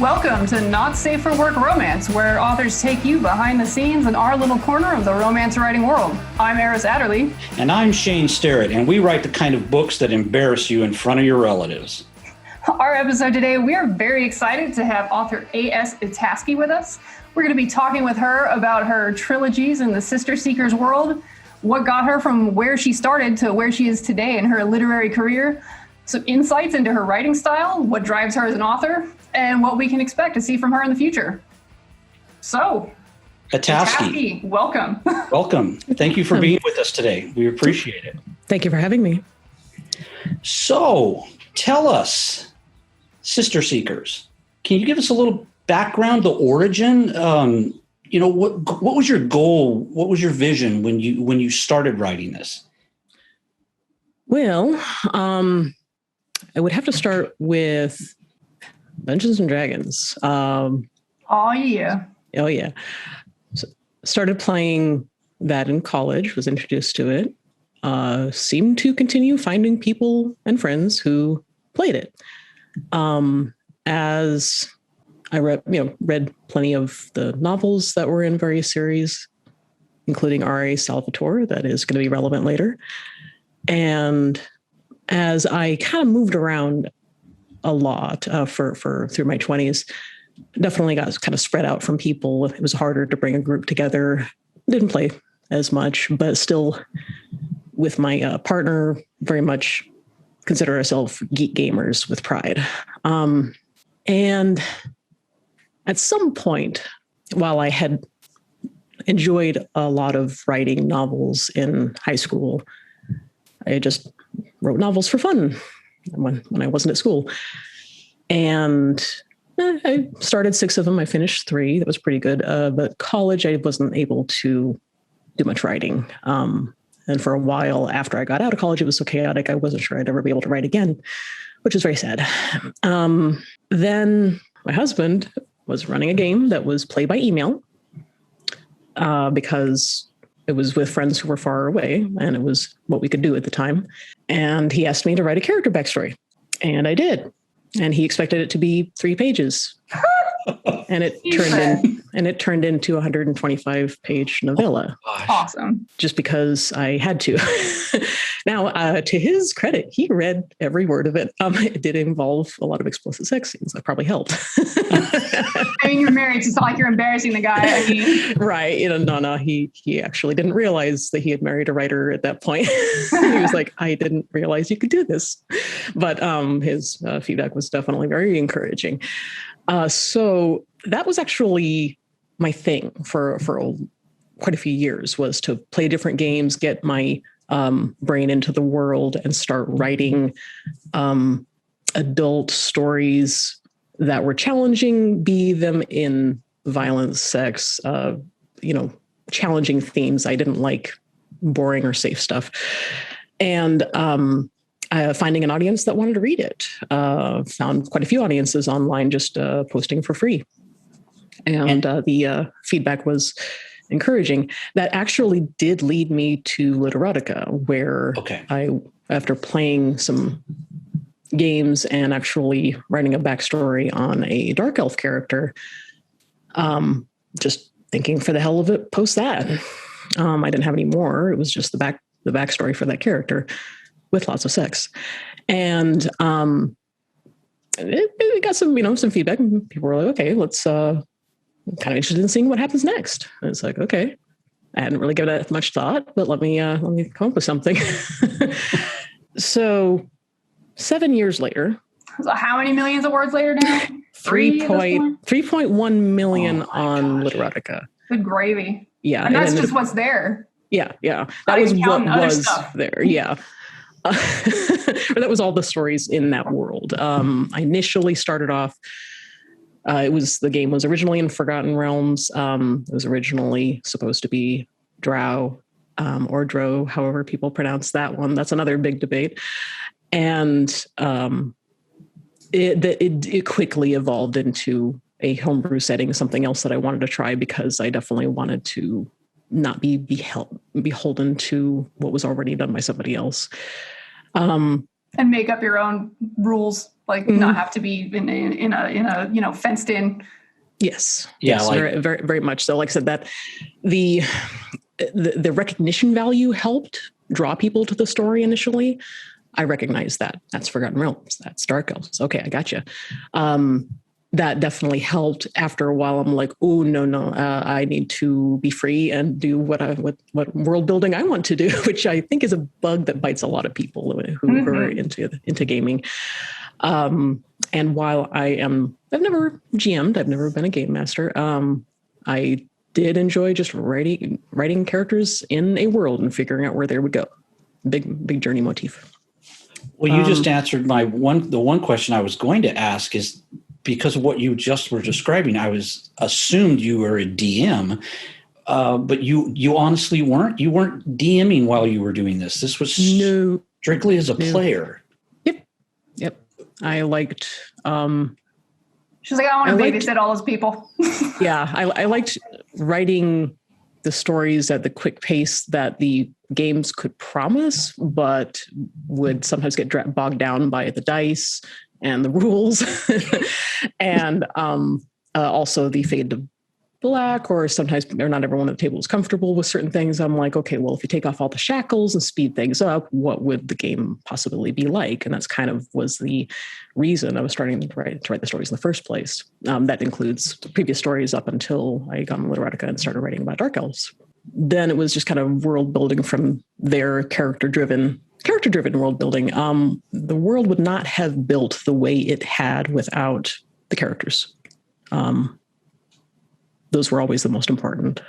Welcome to Not Safe for Work Romance, where authors take you behind the scenes in our little corner of the romance writing world. I'm Eris Adderley. And I'm Shane Sterrett, and we write the kind of books that embarrass you in front of your relatives. Our episode today, we are very excited to have author A.S. Etaski with us. We're going to be talking with her about her trilogies in the Sister Seekers world, what got her from where she started to where she is today in her literary career, some insights into her writing style, what drives her as an author, and what we can expect to see from her in the future. So, Etaski, welcome. Welcome. Thank you for being with us today. We appreciate it. Thank you for having me. So, tell us, Sister Seekers, can you give us a little background, the origin? What was your goal? What was your vision when you started writing this? Well, I would have to start with Dungeons and Dragons. Oh yeah. So, started playing that in college, was introduced to it. Seemed to continue finding people and friends who played it. As I read plenty of the novels that were in various series, including R.A. Salvatore, that is going to be relevant later. And as I kind of moved around a lot through my 20s, definitely got kind of spread out from people. It was harder to bring a group together. Didn't play as much, but still with my partner, very much consider ourselves geek gamers with pride. And at some point, while I had enjoyed a lot of writing novels in high school, I just wrote novels for fun when I wasn't at school. And I started 6 of them. I finished 3. That was pretty good. But college, I wasn't able to do much writing. And for a while after I got out of college, it was so chaotic. I wasn't sure I'd ever be able to write again, which is very sad. Then my husband was running a game that was played by email because it was with friends who were far away, and it was what we could do at the time. And he asked me to write a character backstory, and I did. And he expected it to be 3 pages, and it turned into a 125-page novella. Oh, Awesome. Just because I had to. Now, to his credit, he read every word of it. It did involve a lot of explicit sex scenes. That probably helped. I mean, you're married, so it's not like you're embarrassing the guy. I mean. Right. No. He actually didn't realize that he had married a writer at that point. He was like, I didn't realize you could do this. But his feedback was definitely very encouraging. So that was actually my thing for quite a few years, was to play different games, get my brain into the world, and start writing adult stories that were challenging, be them in violence, sex, challenging themes. I didn't like boring or safe stuff. And finding an audience that wanted to read it. Found quite a few audiences online just posting for free. And the feedback was encouraging. That actually did lead me to Literotica, where I, after playing some games and actually writing a backstory on a dark elf character, just thinking for the hell of it, post that. I didn't have any more. It was just the backstory for that character with lots of sex. And it got some feedback, and people were like, okay, let's kind of interested in seeing what happens next. And it's like, okay, I hadn't really given that much thought, but let me come up with something. So 7 years later. So how many millions of words later now? 3.1 million on Literotica. Good gravy. Yeah. And that's just what's there. Yeah. That was what was there. Yeah. That was all the stories in that world. I initially started off, the game was originally in Forgotten Realms. It was originally supposed to be Drow, or Dro, however people pronounce that one. That's another big debate. And it quickly evolved into a homebrew setting, something else that I wanted to try, because I definitely wanted to not be beholden to what was already done by somebody else. and make up your own rules, like not have to be in a fenced in. Yes. Yeah, yes, like, very, very, very much so. Like I said, that the recognition value helped draw people to the story initially. I recognize that. That's Forgotten Realms. That's Dark Elves. Okay, I gotcha. That definitely helped. After a while, I'm like, oh no, I need to be free and do what world building I want to do, which I think is a bug that bites a lot of people who are into gaming. And while I've never GM'd, I've never been a game master. I did enjoy just writing characters in a world and figuring out where they would go. Big journey motif. Well, you just answered the one question I was going to ask is, because of what you just were describing, I assumed you were a DM, but you honestly weren't. You weren't DMing while you were doing this. This was strictly as a player. Yep. I liked. She's like, I want to babysit all those people. Yeah, I liked writing the stories at the quick pace that the games could promise, but would sometimes get bogged down by the dice and the rules, and also the fade to black, or not everyone at the table is comfortable with certain things. I'm like, okay, well, if you take off all the shackles and speed things up, what would the game possibly be like? And that's kind of was the reason I was starting to write the stories in the first place. That includes the previous stories up until I got into Literotica and started writing about Dark Elves. Then it was just kind of world building from their character-driven world building. The world would not have built the way it had without the characters. Those were always the most important.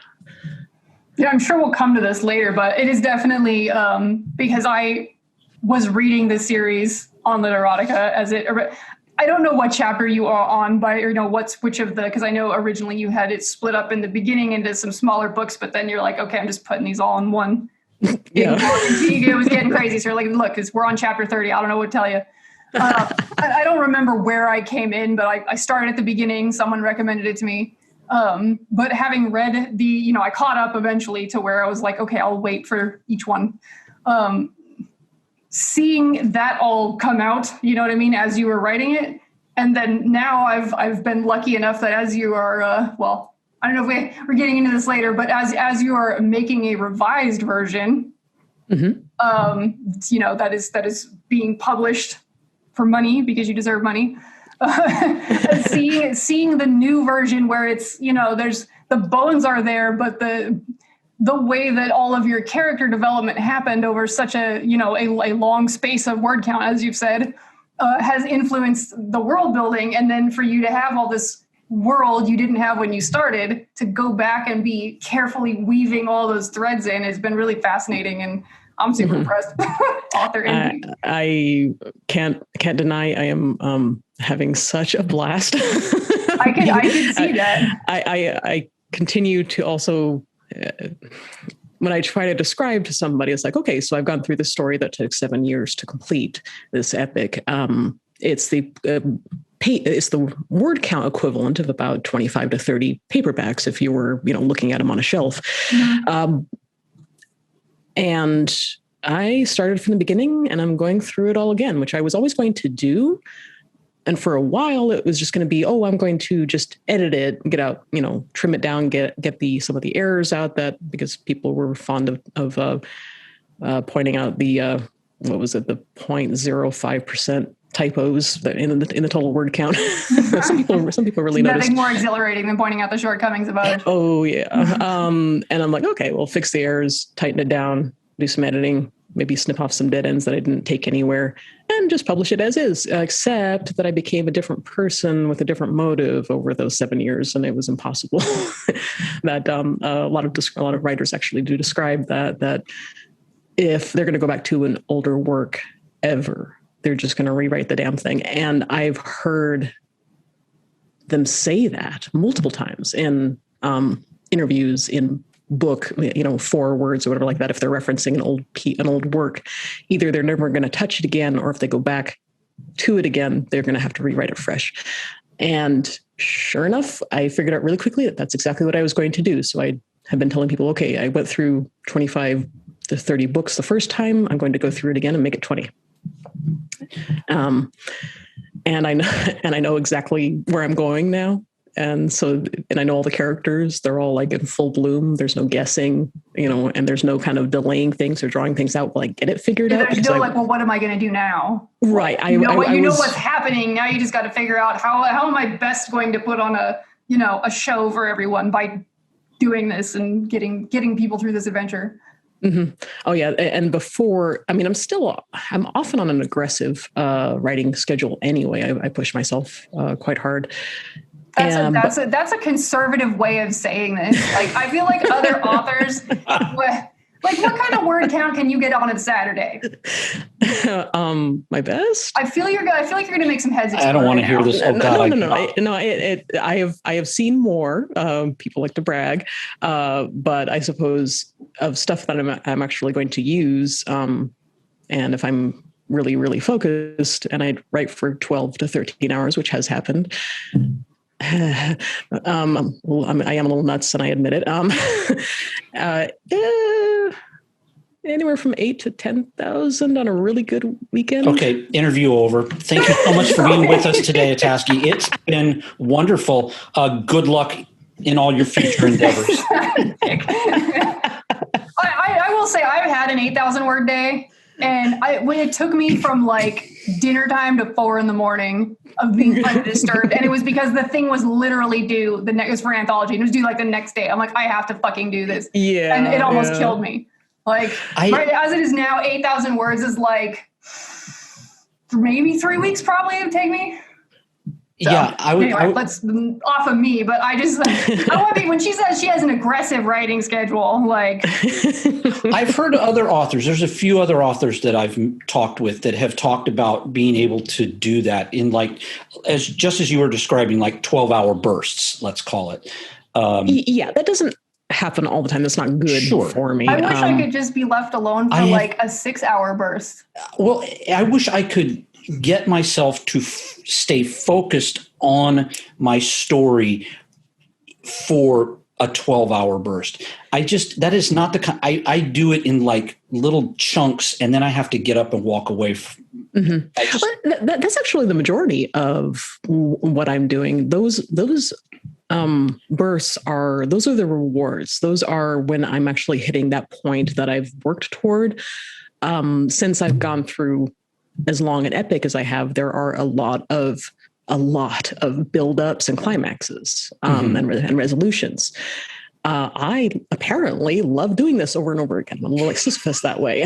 Yeah, I'm sure we'll come to this later, but it is definitely because I was reading the series on Literotica I don't know what chapter you are on because I know originally you had it split up in the beginning into some smaller books, but then you're like, okay, I'm just putting these all in one. Yeah. It was getting crazy. So you're like, look, because we're on chapter 30. I don't know what to tell you. I don't remember where I came in, but I started at the beginning. Someone recommended it to me. But having read I caught up eventually to where I was like, okay, I'll wait for each one. Seeing that all come out, you know what I mean, as you were writing it. And then now I've been lucky enough that as you are, I don't know if we're getting into this later, but as you are making a revised version, that is being published for money because you deserve money. Seeing the new version where it's, there's the bones are there, but the way that all of your character development happened over such a long space of word count, as you've said, has influenced the world building. And then for you to have all this world you didn't have when you started, to go back and be carefully weaving all those threads in has been really fascinating. And I'm super impressed. Author indeed. I can't deny I am having such a blast. I can see that. I continue to also, when I try to describe to somebody, it's like, okay, so I've gone through the story that took 7 years to complete this epic. It's the word count equivalent of about 25 to 30 paperbacks if you were, looking at them on a shelf. Mm-hmm. And I started from the beginning and I'm going through it all again, which I was always going to do. And for a while it was just going to be, I'm going to just edit it, get out, trim it down, get some of the errors out, that because people were fond of pointing out the, the 0.05% typos that in the total word count. some people really noticed. Nothing more exhilarating than pointing out the shortcomings of others. Oh yeah. And I'm like, okay, well, fix the errors, tighten it down, do some editing, maybe snip off some dead ends that I didn't take anywhere, and just publish it as is, except that I became a different person with a different motive over those 7 years, and it was impossible. That a lot of writers actually do describe that if they're going to go back to an older work ever, they're just going to rewrite the damn thing. And I've heard them say that multiple times in interviews, in book, forewords or whatever like that. If they're referencing an old work, either they're never going to touch it again, or if they go back to it again, they're going to have to rewrite it fresh. And sure enough, I figured out really quickly that that's exactly what I was going to do. So I have been telling people, okay, I went through 25 to 30 books the first time. I'm going to go through it again and make it 20. And I know exactly where I'm going now. And I know all the characters, they're all like in full bloom. There's no guessing, and there's no kind of delaying things or drawing things out while I get it figured out. There's no like, well, what am I going to do now? Right. You know what's happening. Now you just got to figure out how am I best going to put on a show for everyone by doing this and getting people through this adventure. Mm-hmm. Oh yeah. And before, I'm often on an aggressive writing schedule anyway. I push myself quite hard. That's a conservative way of saying this. Like, I feel like other authors, like, what kind of word count can you get on a Saturday? My best. I feel like you're gonna make some heads explode. I don't want to hear this. Oh God! No. I have seen more. People like to brag, but I suppose of stuff that I'm actually going to use. And if I'm really, really focused, and I write for 12 to 13 hours, which has happened. I am a little nuts, and I admit it. Anywhere from 8 to 10,000 on a really good weekend. Okay, interview over. Thank you so much for being with us today, Etaski. It's been wonderful. Good luck in all your future endeavors. I will say I've had an 8,000 word day. And when it took me from like dinner time to 4 a.m. of being undisturbed, and it was because the thing was literally due it was for anthology, and it was due like the next day. I'm like, I have to fucking do this. Yeah. And it almost killed me. Like, right as it is now, 8,000 words is like maybe 3 weeks probably it would take me. So, yeah, anyway, let's off of me, but I want to be, when she says she has an aggressive writing schedule, like. I've heard other authors, there's a few other authors that I've talked with that have talked about being able to do that in like, just as you were describing, like 12-hour bursts, let's call it. Yeah, that doesn't happen all the time. That's not good for me. I wish I could just be left alone for like a 6-hour burst. Well, I wish I could get myself to stay focused on my story for a 12-hour burst. That is not the kind. I do it in like little chunks, and then I have to get up and walk away. That's actually the majority of what I'm doing. Those bursts those are the rewards. Those are when I'm actually hitting that point that I've worked toward. Since I've gone through as long an epic as I have, there are a lot of buildups and climaxes and resolutions. I apparently love doing this over and over again. I'm a little like Sisyphus that way.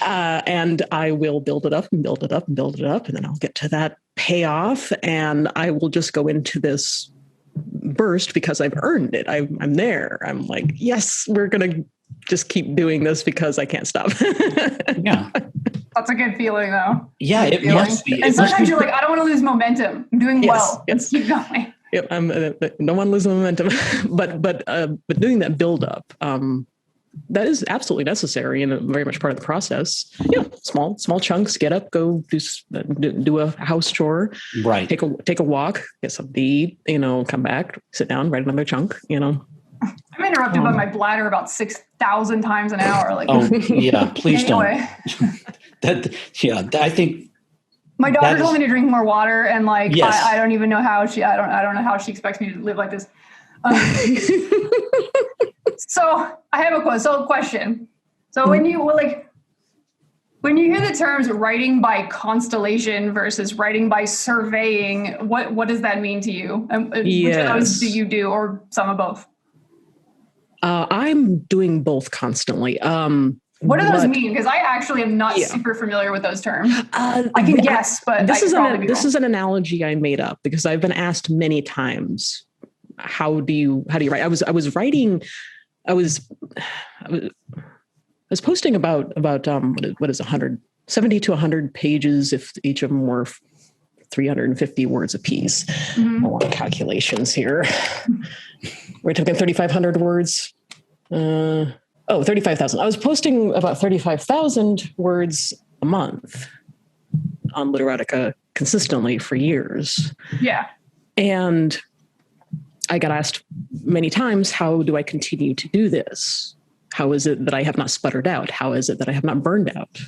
And I will build it up and build it up and build it up. And then I'll get to that payoff, and I will just go into this burst because I've earned it. I'm there. I'm like, yes, we're going to just keep doing this because I can't stop. Yeah. That's a good feeling, though. Yeah, it must be. And sometimes you're like, I don't want to lose momentum. I'm doing well. Let's keep going. Yep, don't want to lose momentum, but doing that build up, that is absolutely necessary and very much part of the process. Yeah, small chunks. Get up, go do a house chore. Right. Take a walk, get something to eat. Come back, sit down, write another chunk. I'm interrupted by my bladder about 6,000 times an hour. Like, oh yeah, please anyway. Don't. I think my daughter told me to drink more water, and like, yes. I don't even know how I don't know how she expects me to live like this. So I have a question. So when you hear the terms writing by constellation versus writing by surveying, what does that mean to you? And which of those do you do, or some of both? I'm doing both constantly. What do those mean? Because I actually am not super familiar with those terms. I can guess, but this is an analogy I made up because I've been asked many times, how do you write? I was writing. I was posting about what is 170 to 100 pages if each of them were 350 words a piece. Mm-hmm. I want calculations here. We're talking 3,500 words. 35,000. I was posting about 35,000 words a month on Literotica consistently for years. Yeah. And I got asked many times, how do I continue to do this? How is it that I have not sputtered out? How is it that I have not burned out?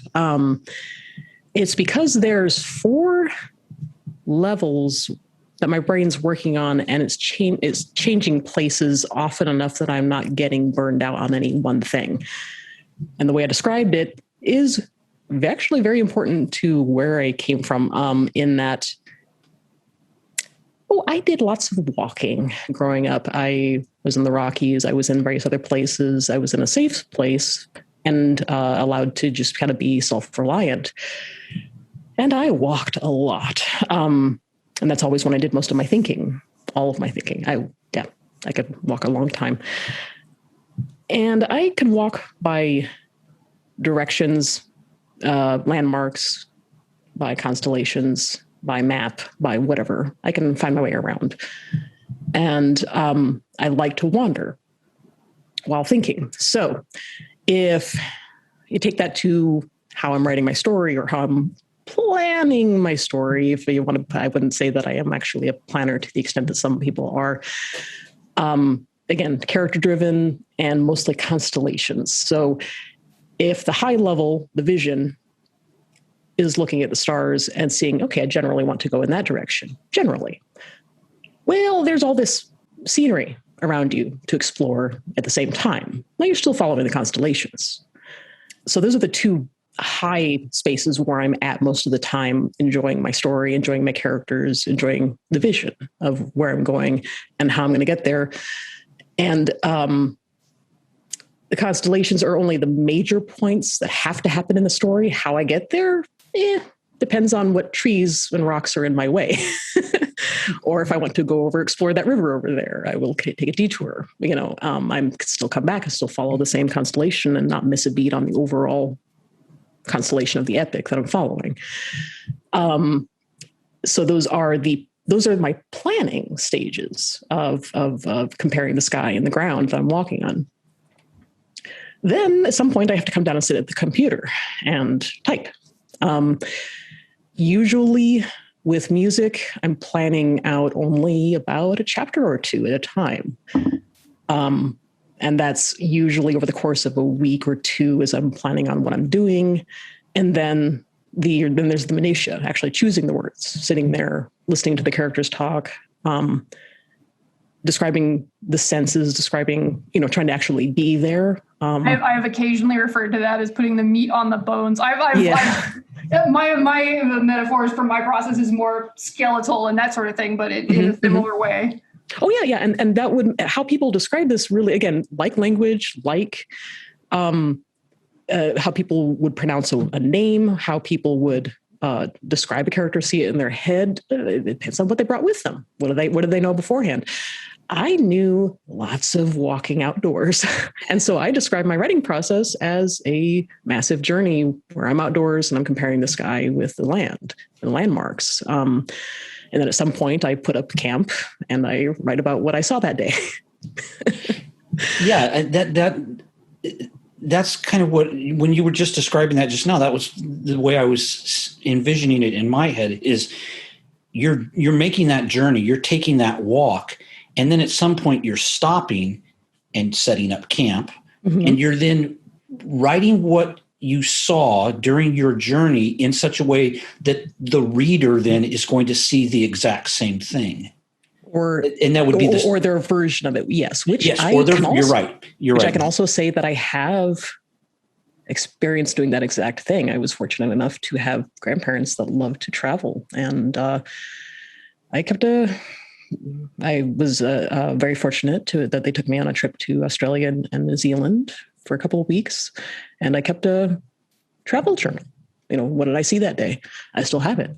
It's because there's 4 levels that my brain's working on, and it's changing places often enough that I'm not getting burned out on any one thing. And the way I described it is actually very important to where I came from, in that, I did lots of walking growing up. I was in the Rockies. I was in various other places. I was in a safe place and allowed to just kind of be self-reliant. And I walked a lot. And that's always when I did most of my thinking, all of my thinking. I could walk a long time. And I could walk by directions, landmarks, by constellations, by map, by whatever. I can find my way around. And I like to wander while thinking. So if you take that to how I'm writing my story or how I'm planning my story, if you want to, I wouldn't say that I am actually a planner to the extent that some people are. Again, character driven and mostly constellations. So if the high level, the vision, is looking at the stars and seeing, okay, I generally want to go in that direction. Generally. Well, there's all this scenery around you to explore at the same time. Now you're still following the constellations. So those are the 2 high spaces where I'm at most of the time, enjoying my story, enjoying my characters, enjoying the vision of where I'm going and how I'm going to get there. And the constellations are only the major points that have to happen in the story. How I get there, depends on what trees and rocks are in my way. Or if I want to go explore that river over there, I will take a detour. I still come back and still follow the same constellation and not miss a beat on the overall constellation of the epic that I'm following. So those are my planning stages of comparing the sky and the ground that I'm walking on. Then at some point I have to come down and sit at the computer and type. Usually with music, I'm planning out only about a chapter or 2 at a time. And that's usually over the course of a week or 2 as I'm planning on what I'm doing. And then there's the minutia, actually choosing the words, sitting there, listening to the characters talk, describing the senses, trying to actually be there. I've occasionally referred to that as putting the meat on the bones. My metaphors for my process is more skeletal and that sort of thing, but in a similar way. Oh yeah. And that would, how people describe this really, again, like language, like, how people would pronounce a name, how people would describe a character, see it in their head. It depends on what they brought with them. What did they know beforehand? I knew lots of walking outdoors. And so I describe my writing process as a massive journey where I'm outdoors and I'm comparing the sky with the land, the landmarks. And then at some point I put up camp and I write about what I saw that day. Yeah, that's kind of what, when you were just describing that just now, that was the way I was envisioning it in my head, is you're making that journey, you're taking that walk, and then at some point you're stopping and setting up camp, and you're then writing what you saw during your journey in such a way that the reader then is going to see the exact same thing. And that would be or their version of it. Yes. You're right. You're right. I can also say that I have experienced doing that exact thing. I was fortunate enough to have grandparents that loved to travel. And I was very fortunate that they took me on a trip to Australia and New Zealand for a couple of weeks. And I kept a travel journal. What did I see that day? I still have it.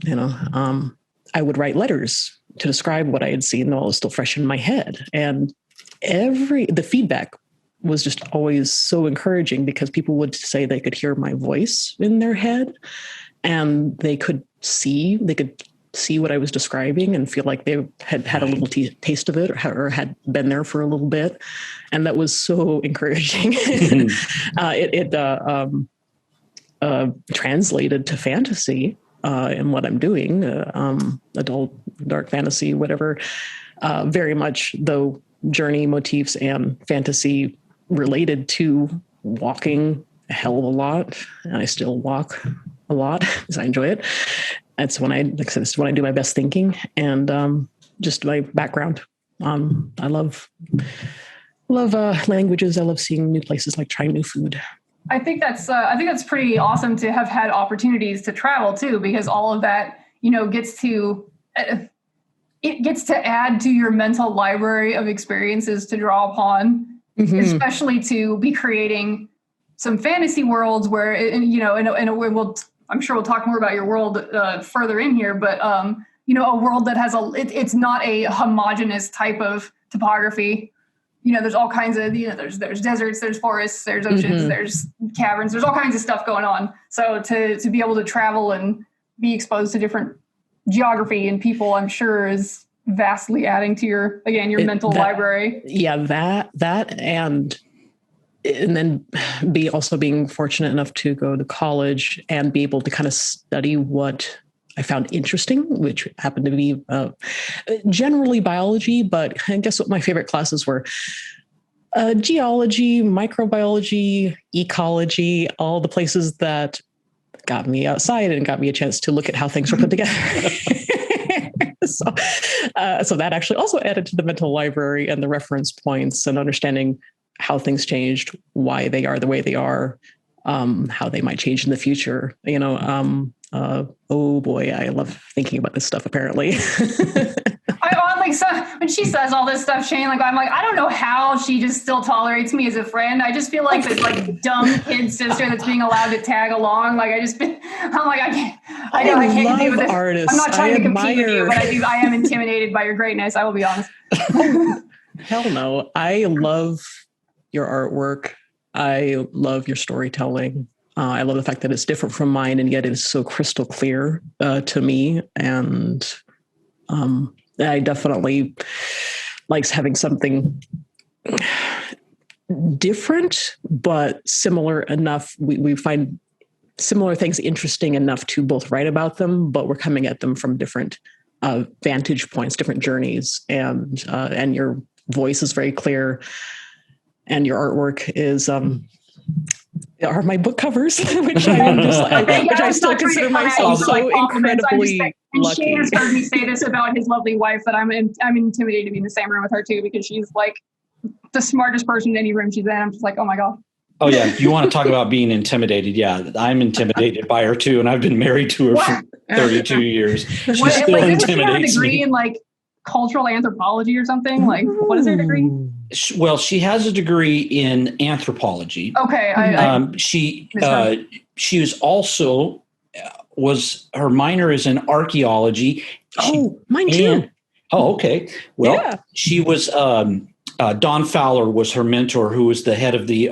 I would write letters to describe what I had seen while it was still fresh in my head. And the feedback was just always so encouraging, because people would say they could hear my voice in their head, and they could see what I was describing and feel like they had a little taste of it or had been there for a little bit. And that was so encouraging. It translated to fantasy in what I'm doing, adult, dark fantasy, whatever, very much though journey motifs and fantasy related to walking a hell of a lot. And I still walk a lot because I enjoy it. That's when like I said, this is when I do my best thinking, and just my background. I love languages. I love seeing new places, like trying new food. I think that's pretty awesome to have had opportunities to travel too, because all of that, gets to add to your mental library of experiences to draw upon, especially to be creating some fantasy worlds where, I'm sure we'll talk more about your world further in here, but a world that has it's not a homogeneous type of topography. There's all kinds of, there's deserts, there's forests, there's oceans, there's caverns, there's all kinds of stuff going on. So to be able to travel and be exposed to different geography and people, I'm sure is vastly adding to your mental library. Yeah, that and then being fortunate enough to go to college and be able to kind of study what I found interesting, which happened to be generally biology, but I guess what my favorite classes were geology, microbiology, ecology, all the places that got me outside and got me a chance to look at how things were put together. So that actually also added to the mental library and the reference points and understanding how things changed, why they are the way they are, how they might change in the future. Oh boy, I love thinking about this stuff, apparently. When she says all this stuff, Shane, I'm like, I don't know how she just still tolerates me as a friend. I just feel like this dumb kid sister that's being allowed to tag along. I can't deal with this. Artists. I'm not trying to compete with you, but I am intimidated by your greatness. I will be honest. Hell no. I love your artwork. I love your storytelling. I love the fact that it's different from mine, and yet it is so crystal clear to me. And I definitely likes having something different, but similar enough. We find similar things interesting enough to both write about them, but we're coming at them from different vantage points, different journeys. And your voice is very clear, and your artwork is are my book covers, which I still consider myself so incredibly lucky. Shane has heard me say this about his lovely wife, that I'm intimidated to be in the same room with her too, because she's like the smartest person in any room she's in. I'm just like, oh my God. Oh yeah. You want to talk about being intimidated? Yeah, I'm intimidated by her too. And I've been married to her for 32 years. She still intimidates me. Does she have a degree in cultural anthropology or something? What is her degree? Well, she has a degree in anthropology. Okay. She was also her minor is in archaeology. Mine too. Okay. Well, she was Don Fowler was her mentor, who was the head of the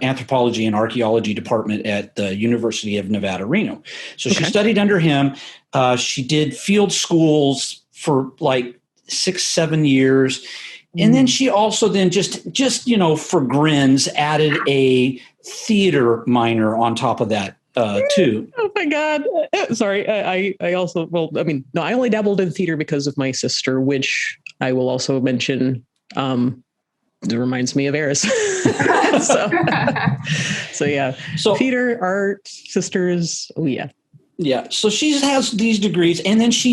anthropology and archaeology department at the University of Nevada, Reno. So she studied under him. She did field schools for 6-7 years. And then she also just for grins added a theater minor on top of that too. Oh my God. Sorry. I also, I only dabbled in theater because of my sister, which I will also mention. It reminds me of Eris. So yeah. So theater, art, sisters. Oh yeah. Yeah. So she has these degrees, and then as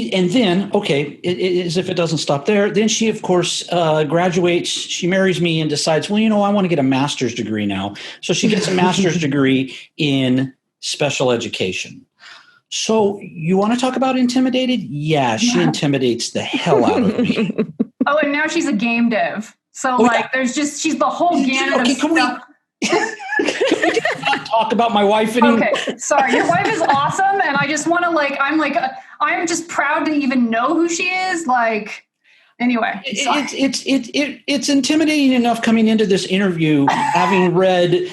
if it doesn't stop there, then she, of course, graduates. She marries me and decides, I want to get a master's degree now. So she gets a master's degree in special education. So you want to talk about intimidated? Yeah, she intimidates the hell out of me. Oh, and now she's a game dev. So she's the whole gamut of stuff. Can we just not talk about my wife anymore? Okay, sorry. Your wife is awesome, and I just want to I'm just proud to even know who she is. Anyway, it's intimidating enough coming into this interview, having read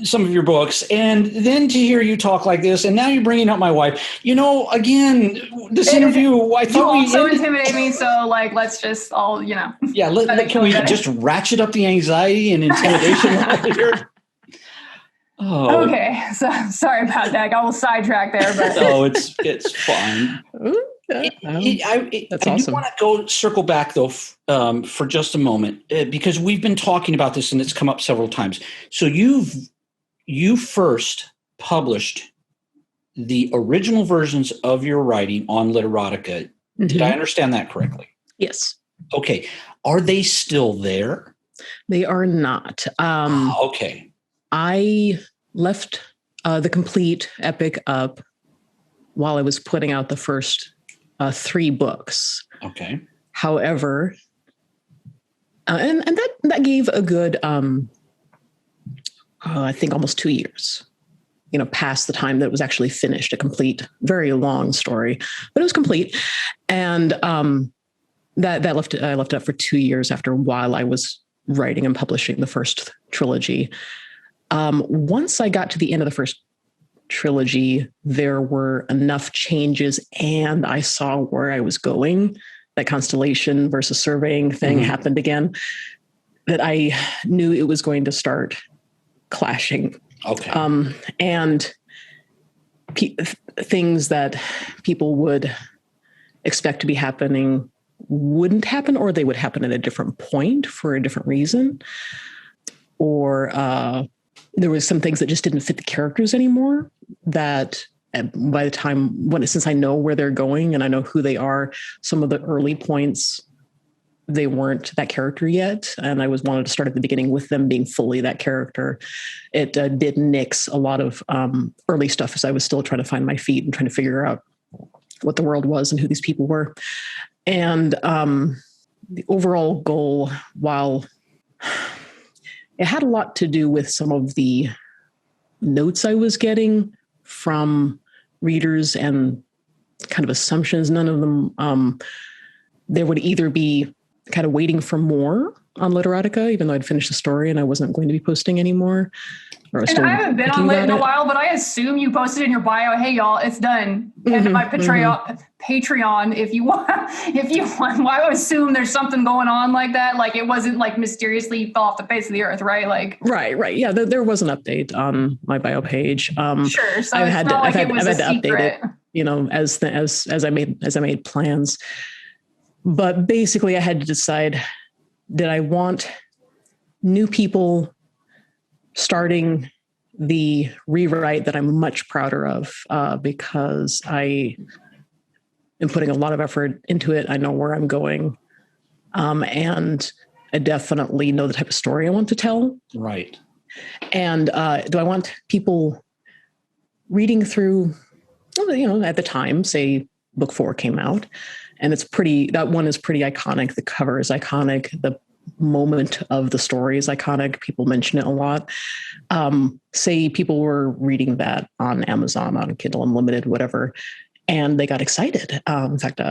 some of your books, and then to hear you talk like this, and now you're bringing up my wife. Again, this interview, I thought you also intimidate me. So let's just all Yeah. Can we just ratchet up the anxiety and intimidation here? Oh. Okay. So sorry about that. I will sidetrack there, but it's fine. That's I awesome. do want to circle back though for just a moment because we've been talking about this and it's come up several times. So you first published the original versions of your writing on Literotica. Mm-hmm. Did I understand that correctly? Yes. Okay. Are they still there? They are not. Okay. I left the complete epic up while I was putting out the first 3 books. Okay. However, and that gave a good, I think almost 2 years, past the time that it was actually finished, a complete, very long story, but it was complete. And that I left it up for 2 years while I was writing and publishing the first trilogy. Once I got to the end of the first trilogy, there were enough changes and I saw where I was going. That constellation versus surveying thing happened again, that I knew it was going to start clashing. Okay. And things that people would expect to be happening wouldn't happen, or they would happen at a different point for a different reason. Or there was some things that just didn't fit the characters anymore, that by the time, since I know where they're going and I know who they are, some of the early points, they weren't that character yet. And I wanted to start at the beginning with them being fully that character. It did nix a lot of early stuff as I was still trying to find my feet and trying to figure out what the world was and who these people were. And the overall goal, while it had a lot to do with some of the notes I was getting from readers and kind of assumptions, none of them, there would either be kind of waiting for more on Literotica, even though I'd finished the story and I wasn't going to be posting anymore. And I haven't been on Lit in a while, but I assume you posted in your bio, "Hey y'all, it's done." And my Patreon, if you want, well, I would assume there's something going on like that. Like it wasn't like mysteriously fell off the face of the earth, right? Like right. Yeah, there was an update on my bio page. Sure. So I've had to update it, as I made plans. But basically, I had to decide: did I want new people starting the rewrite that I'm much prouder of, because I am putting a lot of effort into it. I know where I'm going. And I definitely know the type of story I want to tell. Right. And do I want people reading through, at the time, say book 4 came out, and that one is pretty iconic. The cover is iconic. The moment of the story is iconic. People mention it a lot. Say people were reading that on Amazon, on Kindle Unlimited, whatever, and they got excited. In fact,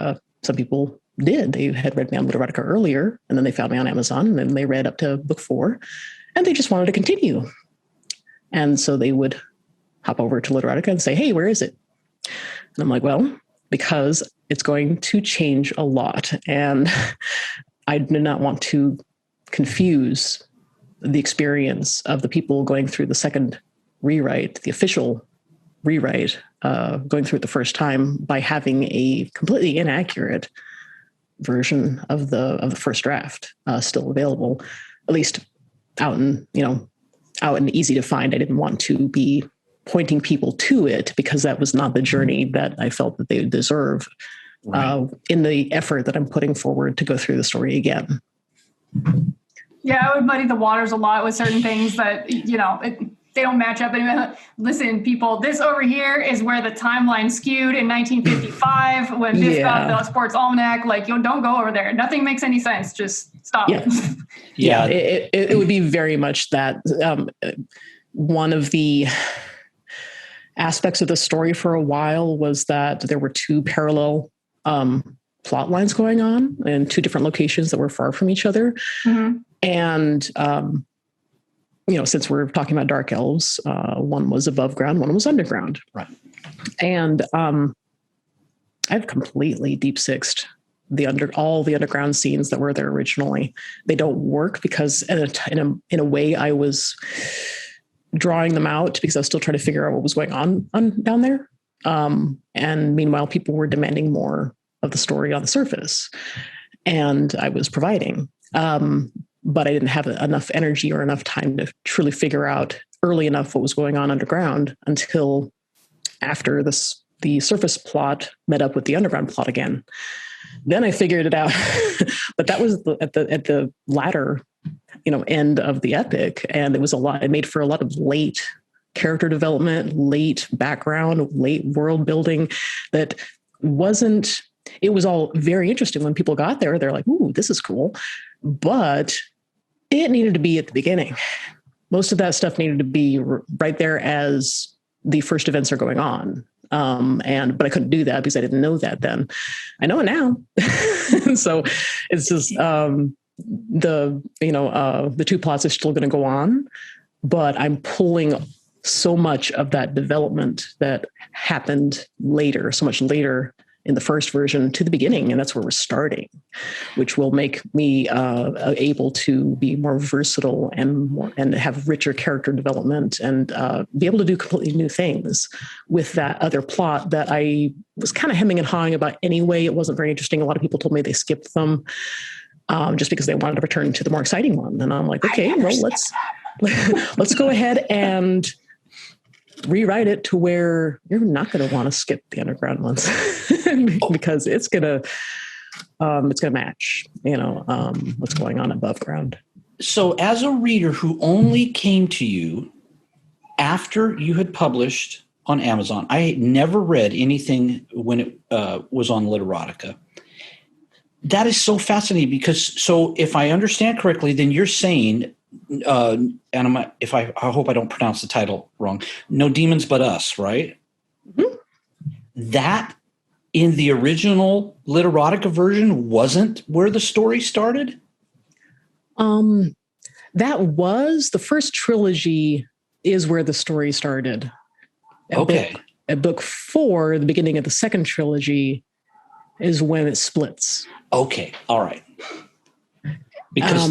some people did. They had read me on Literotica earlier, and then they found me on Amazon, and then they read up to book 4, and they just wanted to continue. And so they would hop over to Literotica and say, "Hey, where is it?" And I'm like, well, because it's going to change a lot, and I did not want to confuse the experience of the people going through the second rewrite, the official rewrite, going through it the first time, by having a completely inaccurate version of the first draft still available, at least out and easy to find. I didn't want to be pointing people to it, because that was not the journey that I felt that they would deserve. Right. In the effort that I'm putting forward to go through the story again. Yeah, I would muddy the waters a lot with certain things that, they don't match up. Anyway, listen, people, this over here is where the timeline skewed in 1955 when this got the Sports Almanac. Like, don't go over there. Nothing makes any sense. Just stop. Yeah. It would be very much that. One of the aspects of the story for a while was that there were 2 parallel plot lines going on in 2 different locations that were far from each other. Mm-hmm. And, since we're talking about dark elves, one was above ground, one was underground. Right. And I've completely deep sixed all the underground scenes that were there originally. They don't work because in a way I was drawing them out because I was still trying to figure out what was going on down there. And meanwhile, people were demanding more of the story on the surface, and I was providing. But I didn't have enough energy or enough time to truly figure out early enough what was going on underground until after the surface plot met up with the underground plot again. Then I figured it out, but that was at the latter, end of the epic, and it was a lot. It made for a lot of late character development, late background, late world building. That wasn't. It was all very interesting when people got there. They're like, "Ooh, this is cool," but it needed to be at the beginning. Most of that stuff needed to be right there as the first events are going on. But I couldn't do that because I didn't know that then. I know it now. So it's just, the two plots are still going to go on, but I'm pulling so much of that development that happened later, so much later in the first version to the beginning. And that's where we're starting, which will make me able to be more versatile and have richer character development and be able to do completely new things with that other plot that I was kind of hemming and hawing about anyway. It wasn't very interesting. A lot of people told me they skipped them just because they wanted to return to the more exciting one. And I'm like, okay, well, let's go ahead and rewrite it to where you're not going to want to skip the underground ones because it's going to match, what's going on above ground. So as a reader who only came to you after you had published on Amazon, I had never read anything when it was on Literotica. That is so fascinating because, so if I understand correctly, then you're saying, and I hope I don't pronounce the title wrong, No Demons But Us, right? Mm-hmm. That in the original Literotica version wasn't where the story started? That was the first trilogy is where the story started. At book 4, the beginning of the second trilogy is when it splits. Okay. All right. Because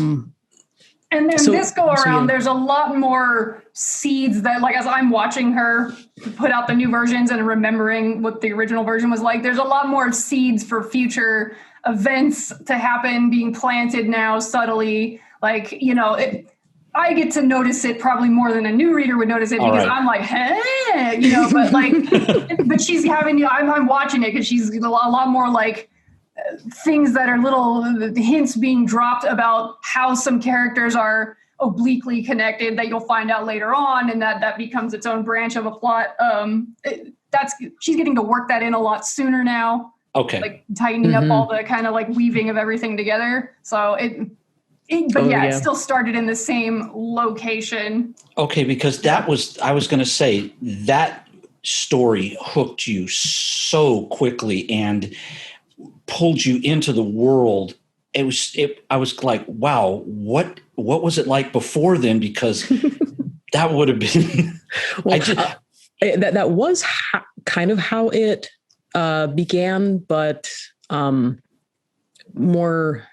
and then this go around, there's a lot more seeds that, like, as I'm watching her put out the new versions and remembering what the original version was like, there's a lot more seeds for future events to happen being planted now subtly. Like, I get to notice it probably more than a new reader would notice it because I'm like, hey, but like, but she's having, I'm watching it because she's a lot more like, things that are little hints being dropped about how some characters are obliquely connected that you'll find out later on, and that becomes its own branch of a plot. She's getting to work that in a lot sooner now. Okay. Like tightening up all the kind of like weaving of everything together. So it still started in the same location. Okay, because I was going to say that story hooked you so quickly and pulled you into the world. I was like, wow, what was it like before then? Because that would have been, that was kind of how it began, but more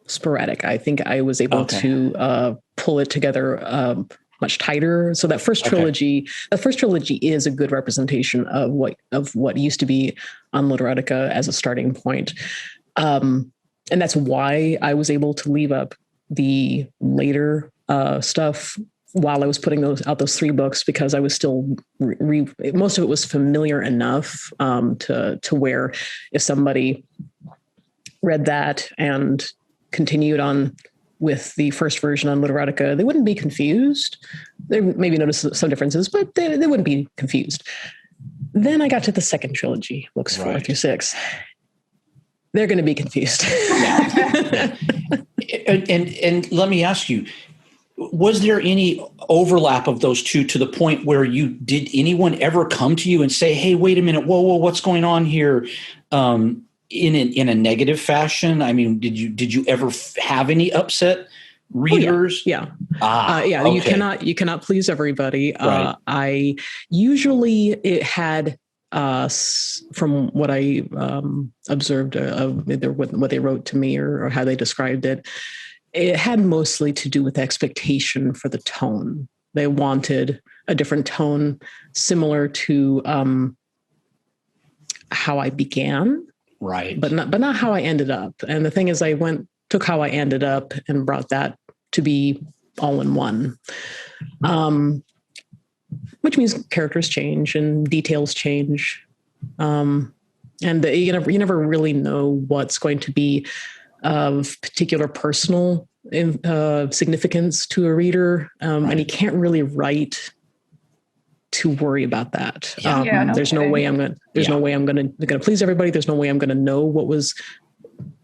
sporadic. I think I was able to pull it together much tighter. So that first trilogy, is a good representation of what used to be on Literotica as a starting point. And that's why I was able to leave up the later stuff while I was putting those 3 books, because I was still most of it was familiar enough to where if somebody read that and continued on with the first version on Literotica, they wouldn't be confused. They maybe notice some differences, but they wouldn't be confused. Then I got to the second trilogy, books 4 through 6. They're going to be confused. Yeah. And let me ask you, was there any overlap of those two to the point where did anyone ever come to you and say, hey, wait a minute, whoa, what's going on here? In a negative fashion? I mean, did you ever have any upset readers? Oh, yeah. Okay. You cannot please everybody. Right. I usually it had from what I observed of what they wrote to me or how they described it, it had mostly to do with expectation for the tone. They wanted a different tone similar to how I began. Right. But not how I ended up. And the thing is, I took how I ended up and brought that to be all in one. which means characters change and details change. You never really know what's going to be of particular personal significance to a reader, and you can't really write to worry about that. There's no way I'm going to please everybody. There's no way I'm going to know what was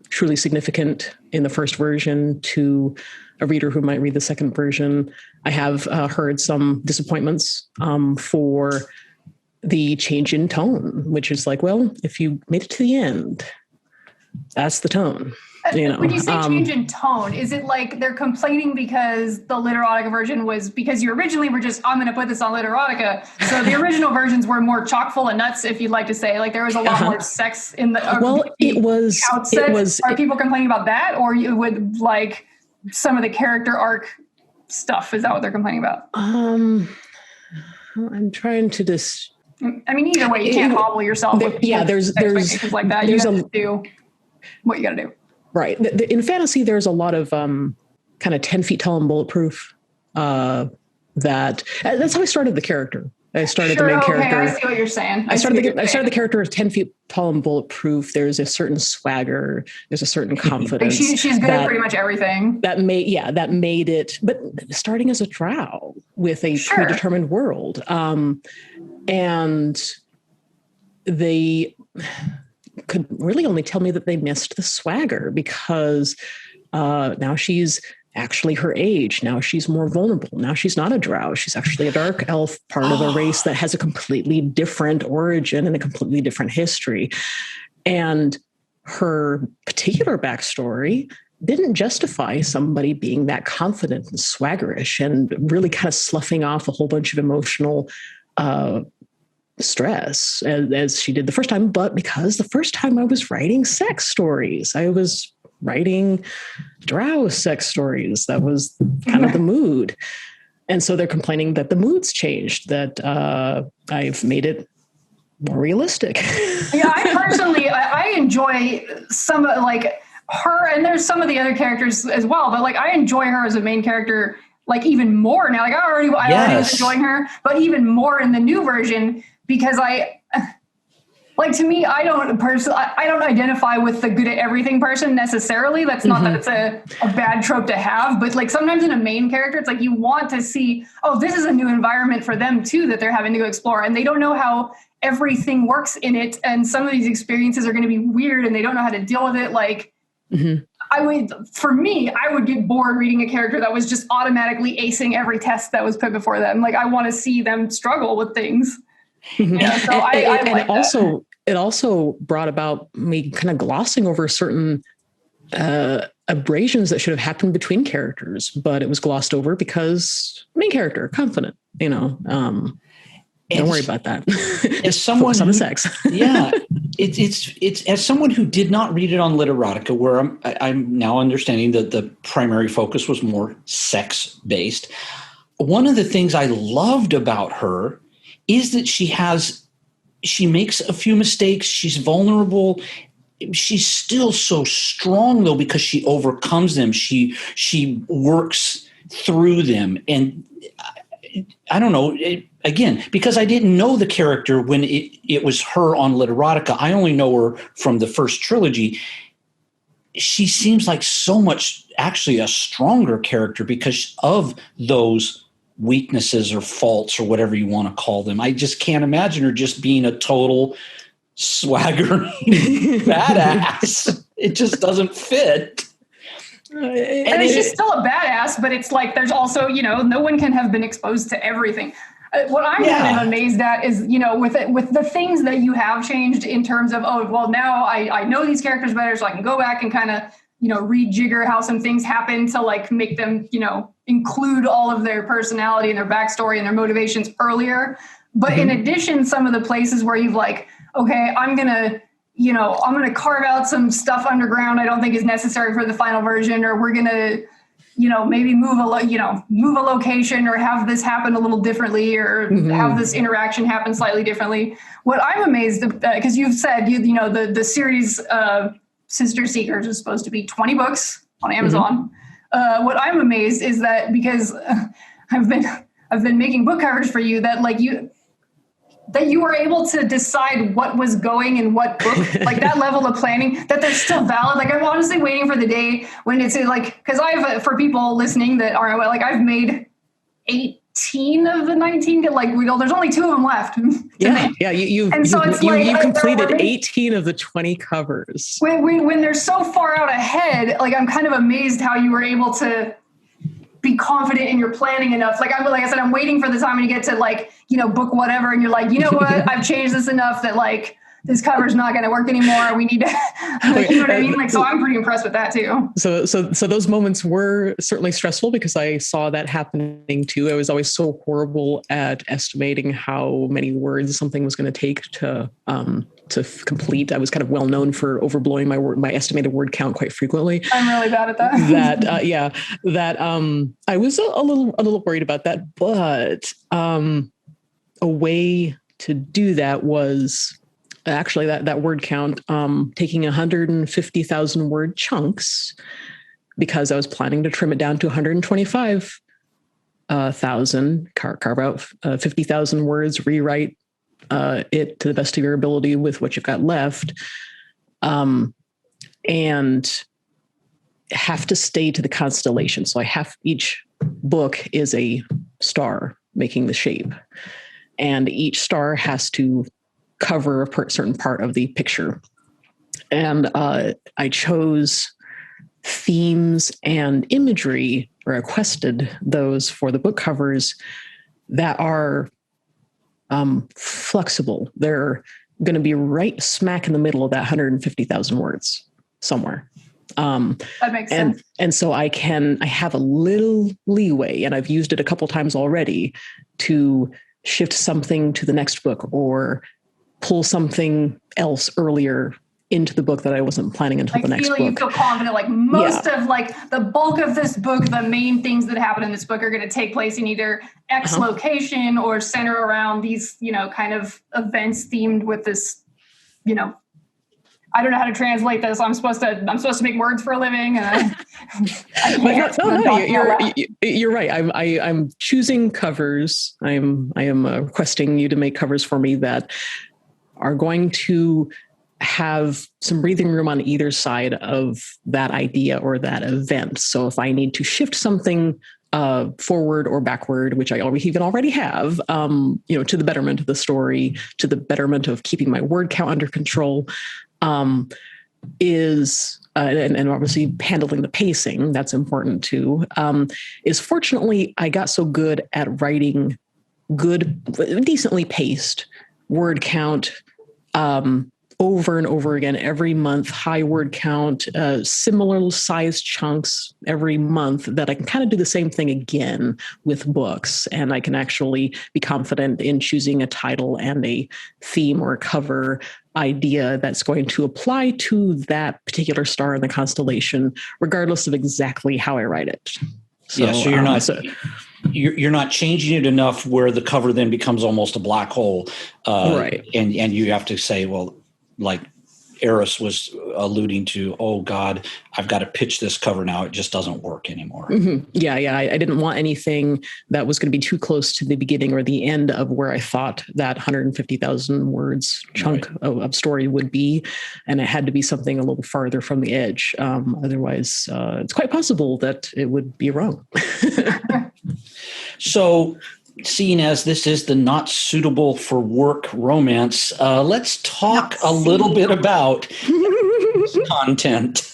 truly significant in the first version to a reader who might read the second version. I have heard some disappointments for the change in tone, which is like, well, if you made it to the end, that's the tone. When you say change in tone, is it like they're complaining because the Literotica version was, because you originally were just, I'm going to put this on Literotica. So the original versions were more chock full of nuts, if you'd like to say, like there was a lot more sex in the outset. Are people complaining about that, or you would like some of the character arc stuff? Is that what they're complaining about? I'm trying to just. I mean, either way, you can't hobble yourself. There's like that. You got to do what you got to do. Right. In fantasy, there's a lot of kind of 10 feet tall and bulletproof. That's how I started the character. I started the main character. I see what you're saying. I started the character as 10 feet tall and bulletproof. There's a certain swagger. There's a certain confidence. She's good at pretty much everything. That made it. But starting as a drow with a predetermined world, and they could really only tell me that they missed the swagger because now she's actually her age. Now she's more vulnerable. Now she's not a drow. She's actually a dark elf, part of a race that has a completely different origin and a completely different history. And her particular backstory didn't justify somebody being that confident and swaggerish and really kind of sloughing off a whole bunch of emotional stress as she did the first time. But because the first time I was writing sex stories, I was writing drow sex stories. That was kind of the mood. And so they're complaining that the mood's changed, that I've made it more realistic. Yeah, I personally, I enjoy some of like her, and there's some of the other characters as well, but like I enjoy her as a main character like even more now. Like I already was enjoying her, but even more in the new version, because like to me, I don't identify with the good at everything person necessarily. That's not that it's a bad trope to have, but like sometimes in a main character, it's like you want to see, oh, this is a new environment for them too that they're having to explore, and they don't know how everything works in it, and some of these experiences are going to be weird, and they don't know how to deal with it. Like I would get bored reading a character that was just automatically acing every test that was put before them. Like I want to see them struggle with things. It also brought about me kind of glossing over certain abrasions that should have happened between characters, but it was glossed over because main character, confident, don't worry about that. As someone on the sex. It's as someone who did not read it on Literotica, where I'm now understanding that the primary focus was more sex based. One of the things I loved about her is that she makes a few mistakes. She's vulnerable. She's still so strong though, because she overcomes them. She works through them. And I don't know, again, because I didn't know the character when it was her on Literotica. I only know her from the first trilogy. She seems like so much actually a stronger character because of those weaknesses or faults or whatever you want to call them. I just can't imagine her just being a total swaggering badass. It just doesn't fit. And she's still a badass, but it's like there's also, no one can have been exposed to everything. What I'm kind of amazed at is, with the things that you have changed in terms of, now I know these characters better, so I can go back and kind of, rejigger how some things happen to like make them, include all of their personality and their backstory and their motivations earlier. But in addition, some of the places where you've like, okay, I'm going to carve out some stuff underground I don't think is necessary for the final version, or we're going to, maybe move a location or have this happen a little differently, or have this interaction happen slightly differently. What I'm amazed at, because you've said, the series Sister Seekers is supposed to be 20 books on Amazon. What I'm amazed is that because I've been I've been making book covers for you that like you were able to decide what was going in what book, like that level of planning, that they're still valid. Like I'm honestly waiting for the day when it's like, because for people listening that aren't like, I've made 18 of the 19, like there's only 2 of them left. You've completed 18 of the 20 covers. When they're so far out ahead, like I'm kind of amazed how you were able to be confident in your planning enough. Like I said, I'm waiting for the time to get to like, book whatever. And you're like, you know what? I've changed this enough that like this cover's not going to work anymore. We need to, you know what I mean? Like, so I'm pretty impressed with that too. So those moments were certainly stressful because I saw that happening too. I was always so horrible at estimating how many words something was going to take to complete. I was kind of well known for overblowing my estimated word count quite frequently. I'm really bad at that. I was a little worried about that, but a way to do that was actually that word count, taking 150,000 word chunks, because I was planning to trim it down to 125,000, carve out 50,000 words, rewrite it to the best of your ability with what you've got left, and have to stay to the constellation. So each book is a star making the shape, and each star has to cover a certain part of the picture. And I chose themes and imagery, or requested those for the book covers that are flexible. They're going to be right smack in the middle of that 150,000 words somewhere. That makes sense. And so I have a little leeway, and I've used it a couple times already, to shift something to the next book or pull something else earlier into the book that I wasn't planning until the next book. You feel confident, like most of like the bulk of this book, the main things that happen in this book are going to take place in either X location or center around these, kind of events themed with this, I don't know how to translate this. I'm supposed to make words for a living. And you're right. I'm choosing covers. I am requesting you to make covers for me that are going to have some breathing room on either side of that idea or that event. So if I need to shift something forward or backward, which I already have, to the betterment of the story, to the betterment of keeping my word count under control, and obviously handling the pacing, that's important too, is fortunately I got so good at writing good, decently paced word count, over and over again every month, high word count, similar size chunks every month, that I can kind of do the same thing again with books. And I can actually be confident in choosing a title and a theme or a cover idea that's going to apply to that particular star in the constellation, regardless of exactly how I write it. So you're not changing it enough where the cover then becomes almost a black hole. Right. And you have to say, well, like Eris was alluding to, oh God, I've got to pitch this cover now. It just doesn't work anymore. Mm-hmm. Yeah. I didn't want anything that was going to be too close to the beginning or the end of where I thought that 150,000 words chunk of story would be. And it had to be something a little farther from the edge. Otherwise, it's quite possible that it would be wrong. So, seeing as this is the not suitable for work romance, let's talk a little bit about content.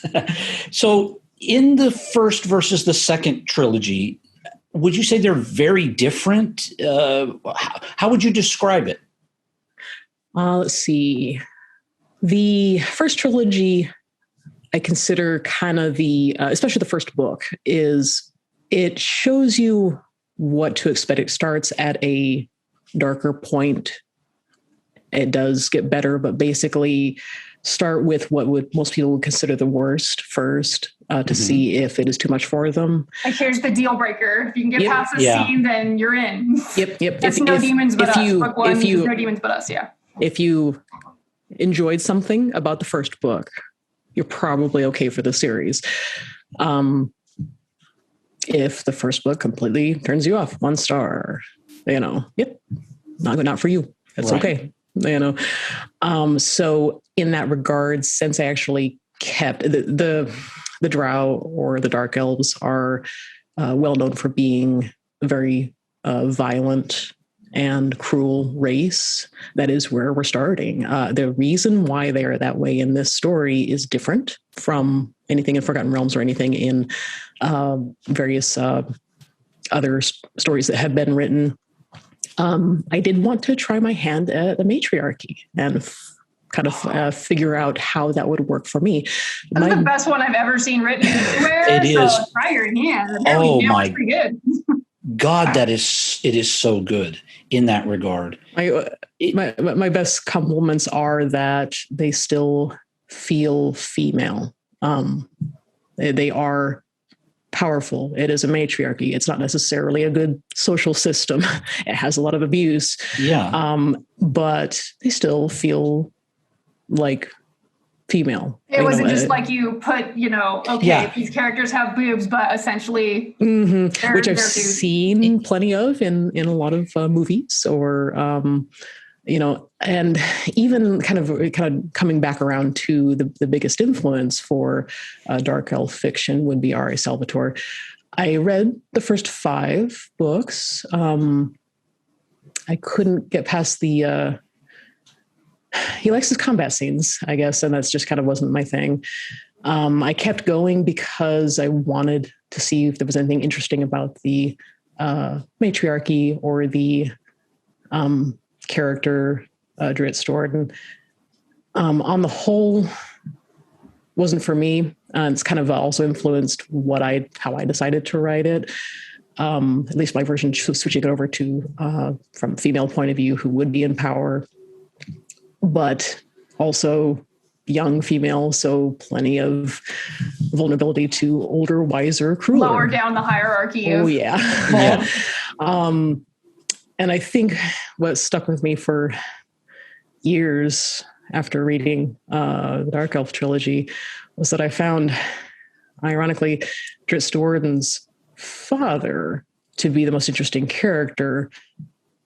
So in the first versus the second trilogy, would you say they're very different? How would you describe it? Let's see. The first trilogy, I consider kind of especially the first book, it shows you what to expect. It starts at a darker point. It does get better, but basically start with what most people would consider the worst first, to see if it is too much for them. Like, here's the deal breaker. If you can get past this scene, then you're in. Yep. It's No Demons But Us. Book one is No Demons But Us, yeah. If you enjoyed something about the first book, you're probably okay for the series. If the first book completely turns you off, 1 star, yep, not for you. That's okay. So in that regard, since I actually kept the drow or the dark elves are well known for being a very violent and cruel race, that is where we're starting. The reason why they are that way in this story is different from anything in Forgotten Realms or anything in various other stories that have been written. I did want to try my hand at the matriarchy and figure out how that would work for me. That's the best one I've ever seen written anywhere. It is. Try your hand. Oh my pretty good. God, it is so good in that regard. My best compliments are that they still feel female. They are powerful. It is a matriarchy. It's not necessarily a good social system. It has a lot of abuse. Yeah. But they still feel like female. It wasn't just like you put, these characters have boobs, but essentially, which I've seen plenty of in a lot of movies, or and even kind of coming back around to the biggest influence for dark elf fiction would be R.A. Salvatore. I read the first 5 books. I couldn't get past the. He likes his combat scenes, I guess, and that's just kind of wasn't my thing. I kept going because I wanted to see if there was anything interesting about the matriarchy or the character Drizzt Do'Urden. On the whole, wasn't for me. It's kind of also influenced how I decided to write it. At least my version, switching it over to from a female point of view, who would be in power, but also young female, so plenty of vulnerability to older, wiser, crueler. Lower down the hierarchy. Oh, yeah. And I think what stuck with me for years after reading the Dark Elf trilogy was that I found, ironically, Drizzt Do'Urden's father to be the most interesting character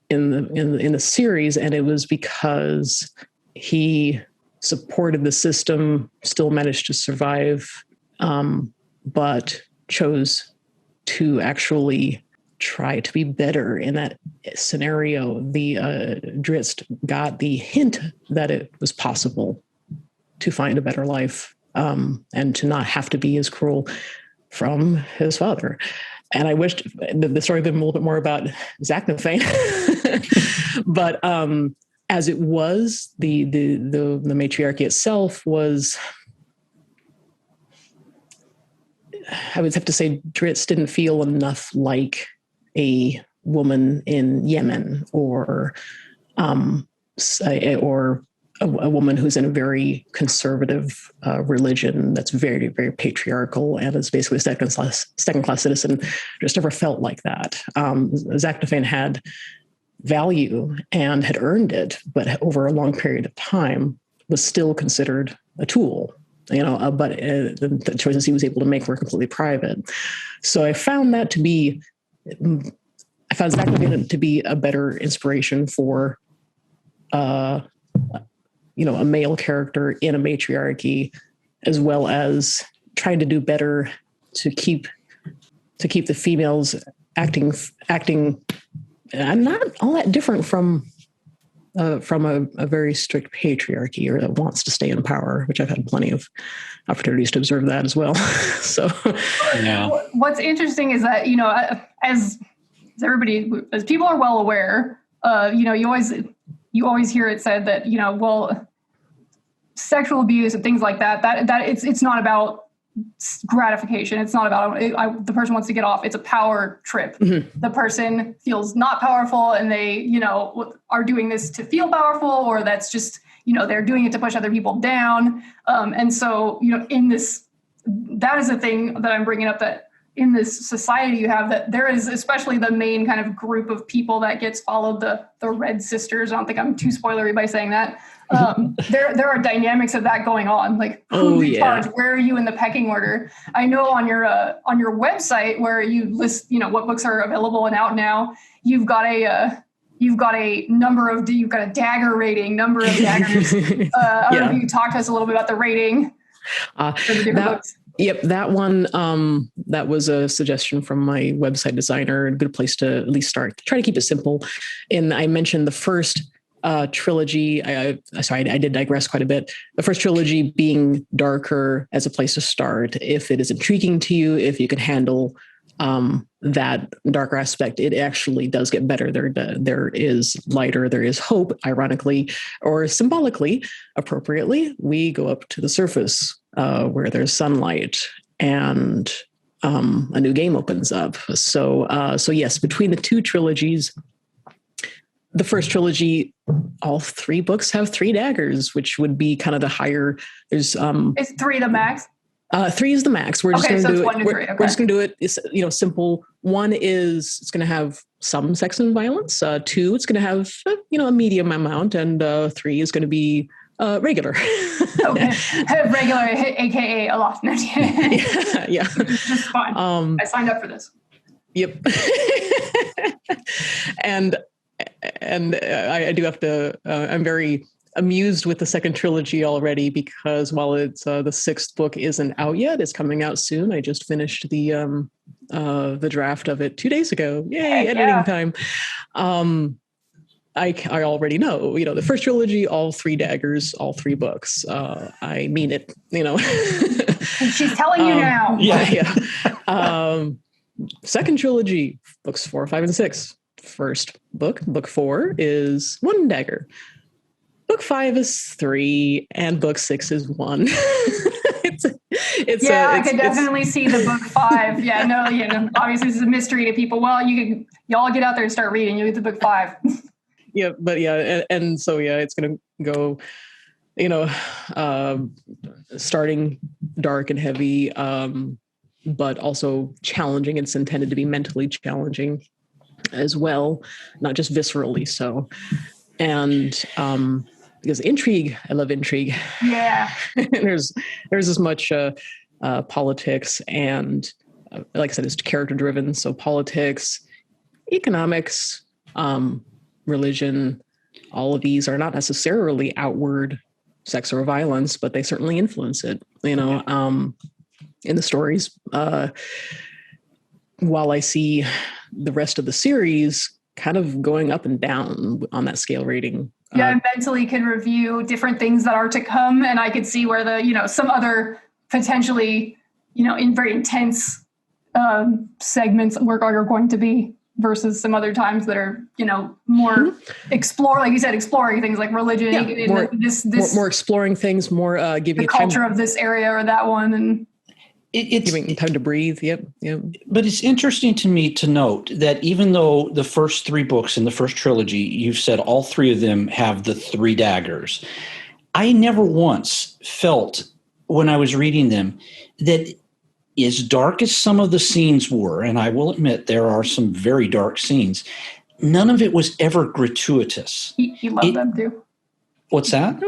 in the series, and it was because he supported the system, still managed to survive, but chose to actually try to be better in that scenario. The Drizzt got the hint that it was possible to find a better life, and to not have to be as cruel from his father. And I wished the story had been a little bit more about Zaknafein, but as it was, the matriarchy itself was, I would have to say, Drizzt didn't feel enough like a woman in Yemen, or a woman who's in a very conservative religion that's very, very patriarchal and is basically a second-class citizen. Just never felt like that. Zaknafein had value and had earned it, but over a long period of time was still considered a tool. But the choices he was able to make were completely private. So I found Zaknafein to be a better inspiration for a male character in a matriarchy, as well as trying to do better to keep the females acting not all that different from a very strict patriarchy, or that wants to stay in power, which I've had plenty of opportunities to observe that as well. So, yeah. What's interesting is that, as people are well aware, you always hear it said that, sexual abuse and things like that it's not about gratification. It's not about the person wants to get off. It's a power trip. Mm-hmm. The person feels not powerful, and they, are doing this to feel powerful, or that's just, they're doing it to push other people down. And so, in this, that is a thing that I'm bringing up, that in this society you have, that there is, especially the main kind of group of people that gets followed, the Red Sisters. I don't think I'm too spoilery by saying that. There are dynamics of that going on, like who's in charge, where are you in the pecking order. I know on your website where you list what books are available and out now, you've got a dagger rating, number of daggers. I don't know if you could talk to us a little bit about the rating for the different books. Yep, that one, that was a suggestion from my website designer, a good place to at least start. Try to keep it simple. And I mentioned the first trilogy. I did digress quite a bit. The first trilogy being darker as a place to start. If it is intriguing to you, if you can handle that darker aspect, it actually does get better. There is lighter, there is hope, ironically, or symbolically, appropriately. We go up to the surface where there's sunlight and a new game opens up. So yes, between the two trilogies, the first trilogy, all three books have 3 daggers, which would be kind of the higher. There's is 3 the max? 3 is the max. We're just going to do it. 1 to 3. Okay. We're just going to do it. It's, simple. 1 is it's going to have some sex and violence. 2, it's going to have a medium amount, and 3 is going to be regular. Okay, regular, aka a lot. Yeah. That's fine. I signed up for this. Yep. and I do have to. I'm very amused with the second trilogy already, because while it's the 6th book isn't out yet, it's coming out soon. I just finished the draft of it 2 days ago. Yay, editing time. I already know, the first trilogy, all 3 daggers, all 3 books. I mean it, She's telling you now. Yeah. Second trilogy, books 4, 5, and 6. First book 4 is 1 dagger. Book 5 is 3, and book 6 is 1. I could definitely see the book 5. Yeah, no, obviously this is a mystery to people. Well, y'all get out there and start reading. You get the book 5. Yeah, but and so it's going to go, starting dark and heavy, but also challenging. It's intended to be mentally challenging as well, not just viscerally so. And because intrigue, I love intrigue. Yeah. there's as much politics and, like I said, it's character driven. So politics, economics, religion, all of these are not necessarily outward sex or violence, but they certainly influence it, in the stories. While I see the rest of the series kind of going up and down on that scale rating. Yeah, I mentally can review different things that are to come, and I could see where some other potentially, in very intense segments are going to be, versus some other times that are, more like you said, exploring things like religion, more exploring things, more giving the culture of this area or that one, and it's giving time to breathe. Yep. But it's interesting to me to note that even though the first 3 books in the first trilogy, you've said all 3 of them have the 3 daggers, I never once felt when I was reading them that, as dark as some of the scenes were, and I will admit there are some very dark scenes, none of it was ever gratuitous. He loved them too. What's that?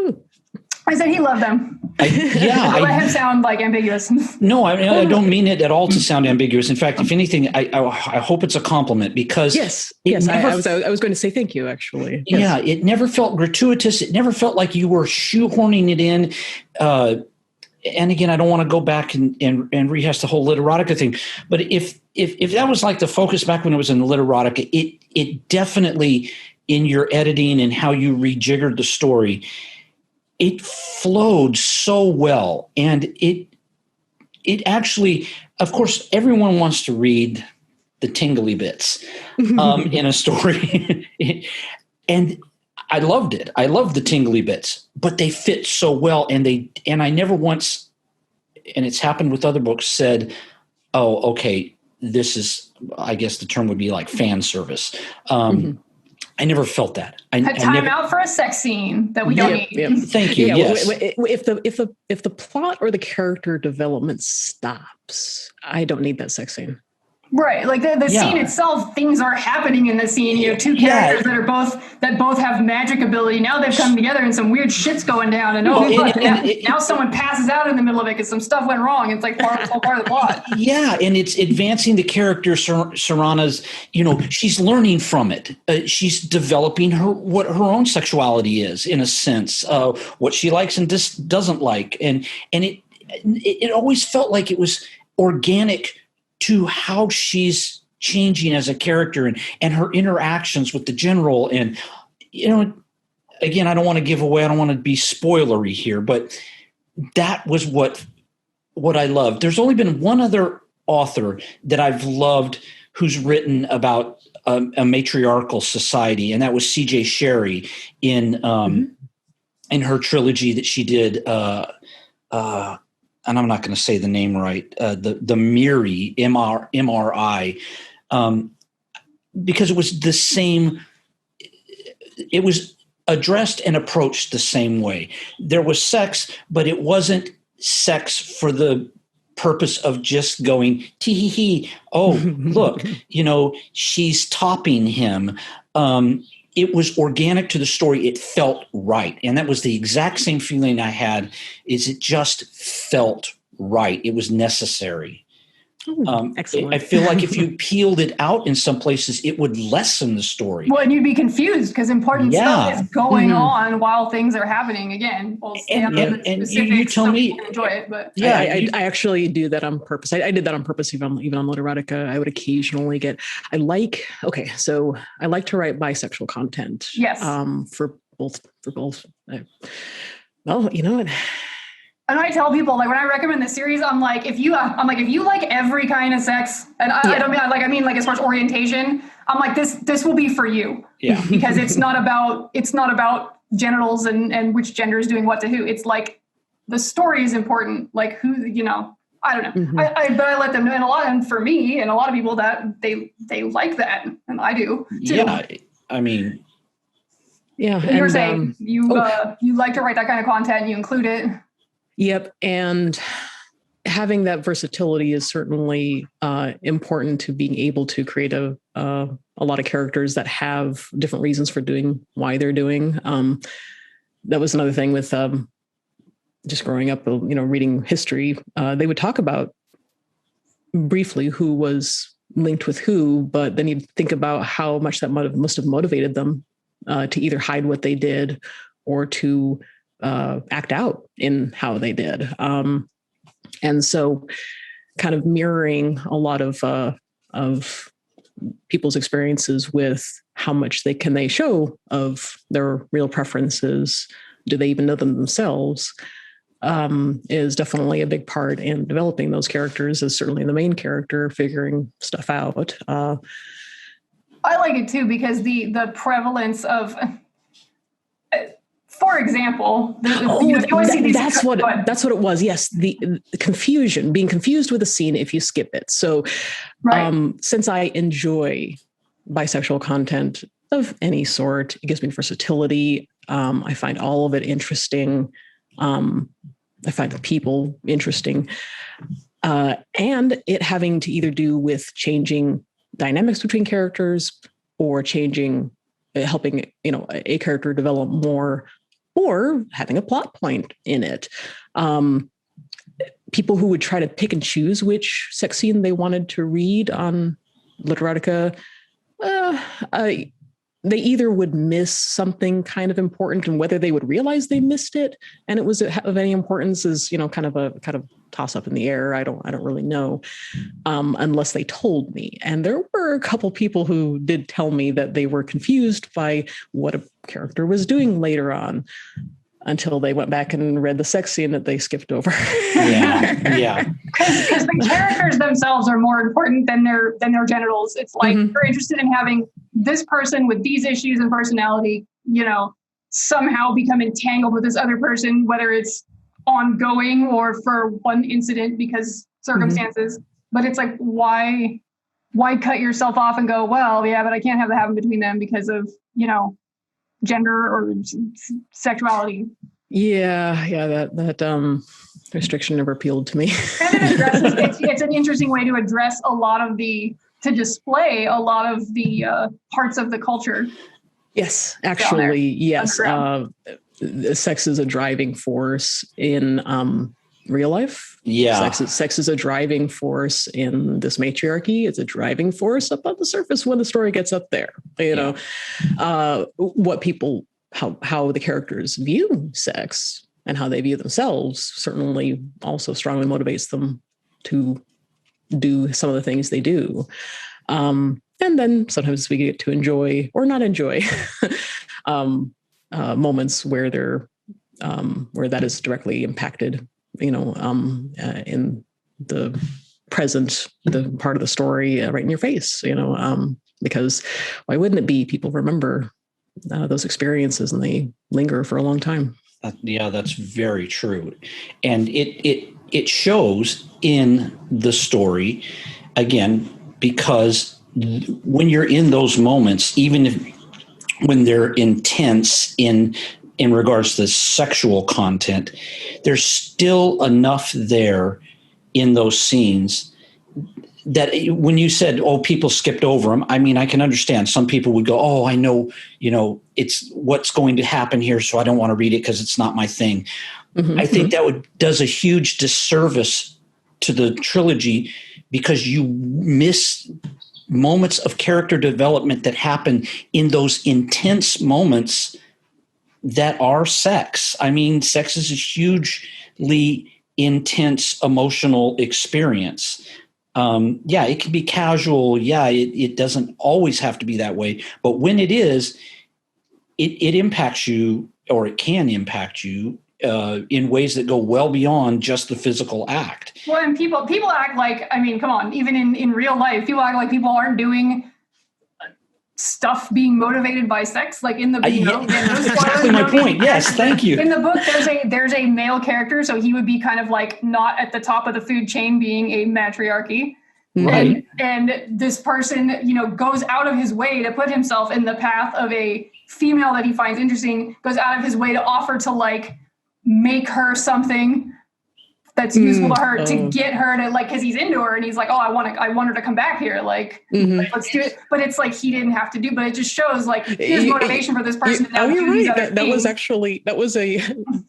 I said he loved them. I let him sound like ambiguous. No, I don't mean it at all to sound ambiguous. In fact, if anything, I hope it's a compliment, because yes, I was going to say thank you, actually. Yes. Yeah, it never felt gratuitous. It never felt like you were shoehorning it in. And again, I don't want to go back and rehash the whole literotica thing, but if that was like the focus back when it was in the literotica, it definitely, in your editing and how you rejiggered the story, it flowed so well. And it actually, of course, everyone wants to read the tingly bits in a story. And I loved it. I loved the tingly bits, but they fit so well. And I never once, and it's happened with other books, said, oh, okay, this is, I guess the term would be like fan service. I never felt that. Time out for a sex scene that we don't need. Yeah. Thank you. Yeah, yes. If the plot or the character development stops, I don't need that sex scene. Right, like the scene itself, things are happening in the scene. You have two characters that both have magic ability. Now they've come together and some weird shit's going down. And now someone passes out in the middle of it because some stuff went wrong. It's like part of the plot. Yeah, and it's advancing the character. Sarana's, she's learning from it. She's developing what her own sexuality is, in a sense, what she likes and doesn't like, and it always felt like it was organic to how she's changing as a character and her interactions with the general. And, again, I don't want to give away, I don't want to be spoilery here, but that was what I loved. There's only been one other author that I've loved who's written about a matriarchal society, and that was C.J. Sherry in her trilogy that she did, and I'm not going to say the name right, the Miri, MRI, because it was the same, it was addressed and approached the same way. There was sex, but it wasn't sex for the purpose of just going, tee-hee-hee, oh, look, she's topping him. It was organic to the story. It felt right. And that was the exact same feeling I had, is it just felt right. It was necessary. Excellent. I feel like if you peeled it out in some places, it would lessen the story. Well, and you'd be confused because important stuff is going on while things are happening. Again, we'll stay on the specifics, you tell me, you can enjoy it. But I actually do that on purpose. I did that on purpose, even on Literotica. I would occasionally I like to write bisexual content. Yes. For both. Well, you know what. And I tell people, like, when I recommend this series, I'm like, if you like every kind of sex, and I don't mean I mean as far as orientation, I'm like, this will be for you. Yeah. Because it's not about genitals and which gender is doing what to who. It's like the story is important. Like who, I don't know. But I let them know, and for me and a lot of people that they like that, and I do too. Yeah, I mean. Yeah. And you were saying you like to write that kind of content, and you include it. Yep. And having that versatility is certainly important to being able to create a lot of characters that have different reasons for doing why they're doing. That was another thing with just growing up, reading history. They would talk about briefly who was linked with who, but then you think about how much that must have motivated them to either hide what they did or to act out in how they did. And so kind of mirroring a lot of people's experiences with how much they show of their real preferences. Do they even know them themselves? Is definitely a big part in developing those characters, is certainly the main character figuring stuff out. I like it too, because the prevalence of, for example, that's what it was. Yes, the confusion, being confused with a scene if you skip it. So, since I enjoy bisexual content of any sort, it gives me versatility. I find all of it interesting. I find the people interesting, and it having to either do with changing dynamics between characters or helping a character develop more, or having a plot point in it. People who would try to pick and choose which sex scene they wanted to read on Literotica, they either would miss something kind of important, and whether they would realize they missed it and it was of any importance is, kind of toss up in the air. I don't really know, unless they told me. And there were a couple people who did tell me that they were confused by what a character was doing later on, until they went back and read the sex scene that they skipped over. Yeah. Because the characters themselves are more important than their genitals. It's like they're interested in having this person with these issues and personality, somehow become entangled with this other person, whether it's ongoing or for one incident because circumstances. But it's like, why cut yourself off and go, well, yeah, but I can't have that happen between them because of, gender or sexuality. Yeah. That restriction never appealed to me. And it addresses, it's an interesting way to address to display a lot of the parts of the culture. Yes, actually, yes. Sex is a driving force in real life. Yeah. Sex is a driving force in this matriarchy. It's a driving force up on the surface when the story gets up there. You know, what people, how the characters view sex and how they view themselves certainly also strongly motivates them to do some of the things they do. And then sometimes we get to enjoy or not enjoy moments where where that is directly impacted, in the present, the part of the story right in your face, because why wouldn't it be? People remember those experiences and they linger for a long time. That's very true. And it shows in the story, again, because when you're in those moments, even when they're intense in regards to the sexual content, there's still enough there in those scenes that when you said, people skipped over them, I mean, I can understand. Some people would go, I know, it's what's going to happen here, so I don't want to read it because it's not my thing. Mm-hmm, I think that does a huge disservice to the trilogy because you miss moments of character development that happen in those intense moments that are sex. I mean, sex is a hugely intense emotional experience. It can be casual. It doesn't always have to be that way. But when it is, it impacts you, or it can impact you in ways that go well beyond just the physical act. Well, and people act like, I mean, come on, even in real life, people act like people aren't doing stuff being motivated by sex, like in the that's exactly my point. Yes, thank you. In the book, there's a male character, so he would be kind of like not at the top of the food chain, being a matriarchy, right? And this person, goes out of his way to put himself in the path of a female that he finds interesting, goes out of his way to offer to like make her something that's useful to her, to get her to like, because he's into her and he's like, I want her to come back here, like let's do it. But it's like he didn't have to do, but it just shows like his motivation for this person to now do these other things.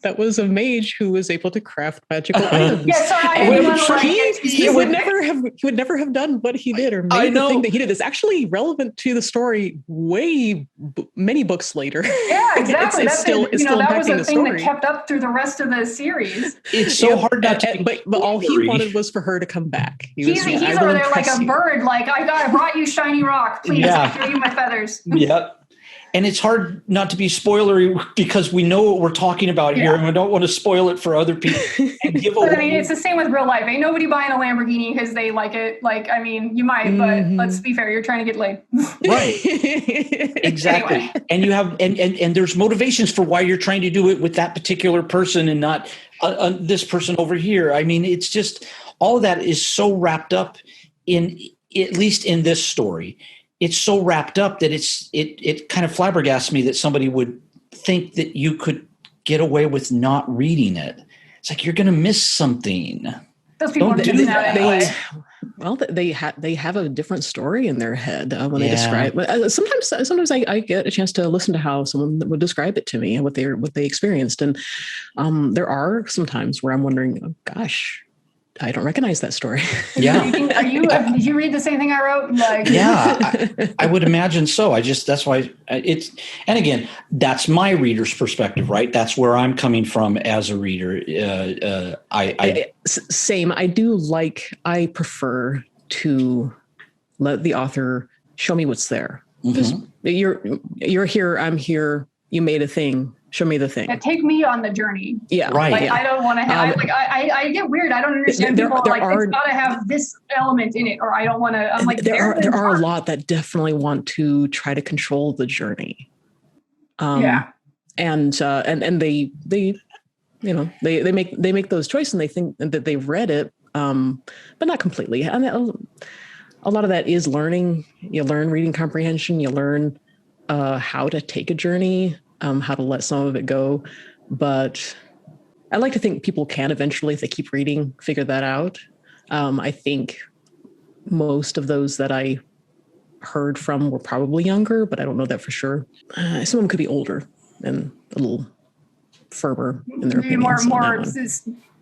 That was a mage who was able to craft magical items. Yeah, sorry, he would never have done what he did, or made the thing that he did. Is actually relevant to the story many books later. Yeah, exactly. It's still that was impacting a the thing story. that kept up through the rest of the series. It's so hard not to. But all he wanted was for her to come back. He's over there like a bird, like I brought you shiny rock. Please, I give you my feathers. Yep. And it's hard not to be spoilery because we know what we're talking about here, and we don't want to spoil it for other people. And give away. But I mean, it's the same with real life. Ain't nobody buying a Lamborghini because they like it. Like, I mean, you might, but let's be fair. You're trying to get laid. Right. Exactly. Anyway. And you have, and there's motivations for why you're trying to do it with that particular person and not this person over here. I mean, it's just all of that is so wrapped up in, at least in this story. It's so wrapped up that it kind of flabbergasts me that somebody would think that you could get away with not reading it. It's like you're going to miss something. Those people don't do that anyway. Well, they have a different story in their head when they describe. Sometimes I get a chance to listen to how someone would describe it to me and what they experienced, and there are some times where I'm wondering, oh, gosh, I don't recognize that story. Yeah. Did you read the same thing I wrote? Like, yeah, I would imagine so. that's why it's, and again, that's my reader's perspective, right? That's where I'm coming from as a reader. Same. I prefer to let the author show me what's there. Mm-hmm. You're here, I'm here. You made a thing. Show me the thing. Yeah, take me on the journey. Yeah, right. Like, I don't want to have. I get weird. I don't understand people it's got to have this element in it, or I don't want to. I'm like, there are a lot that definitely want to try to control the journey. And they make those choices and they think that they've read it, but not completely. And a lot of that is learning. You learn reading comprehension. You learn how to take a journey. How to let some of it go. But I like to think people can eventually, if they keep reading, figure that out. I think most of those that I heard from were probably younger, but I don't know that for sure. Some of them could be older and a little firmer in their Maybe opinions. more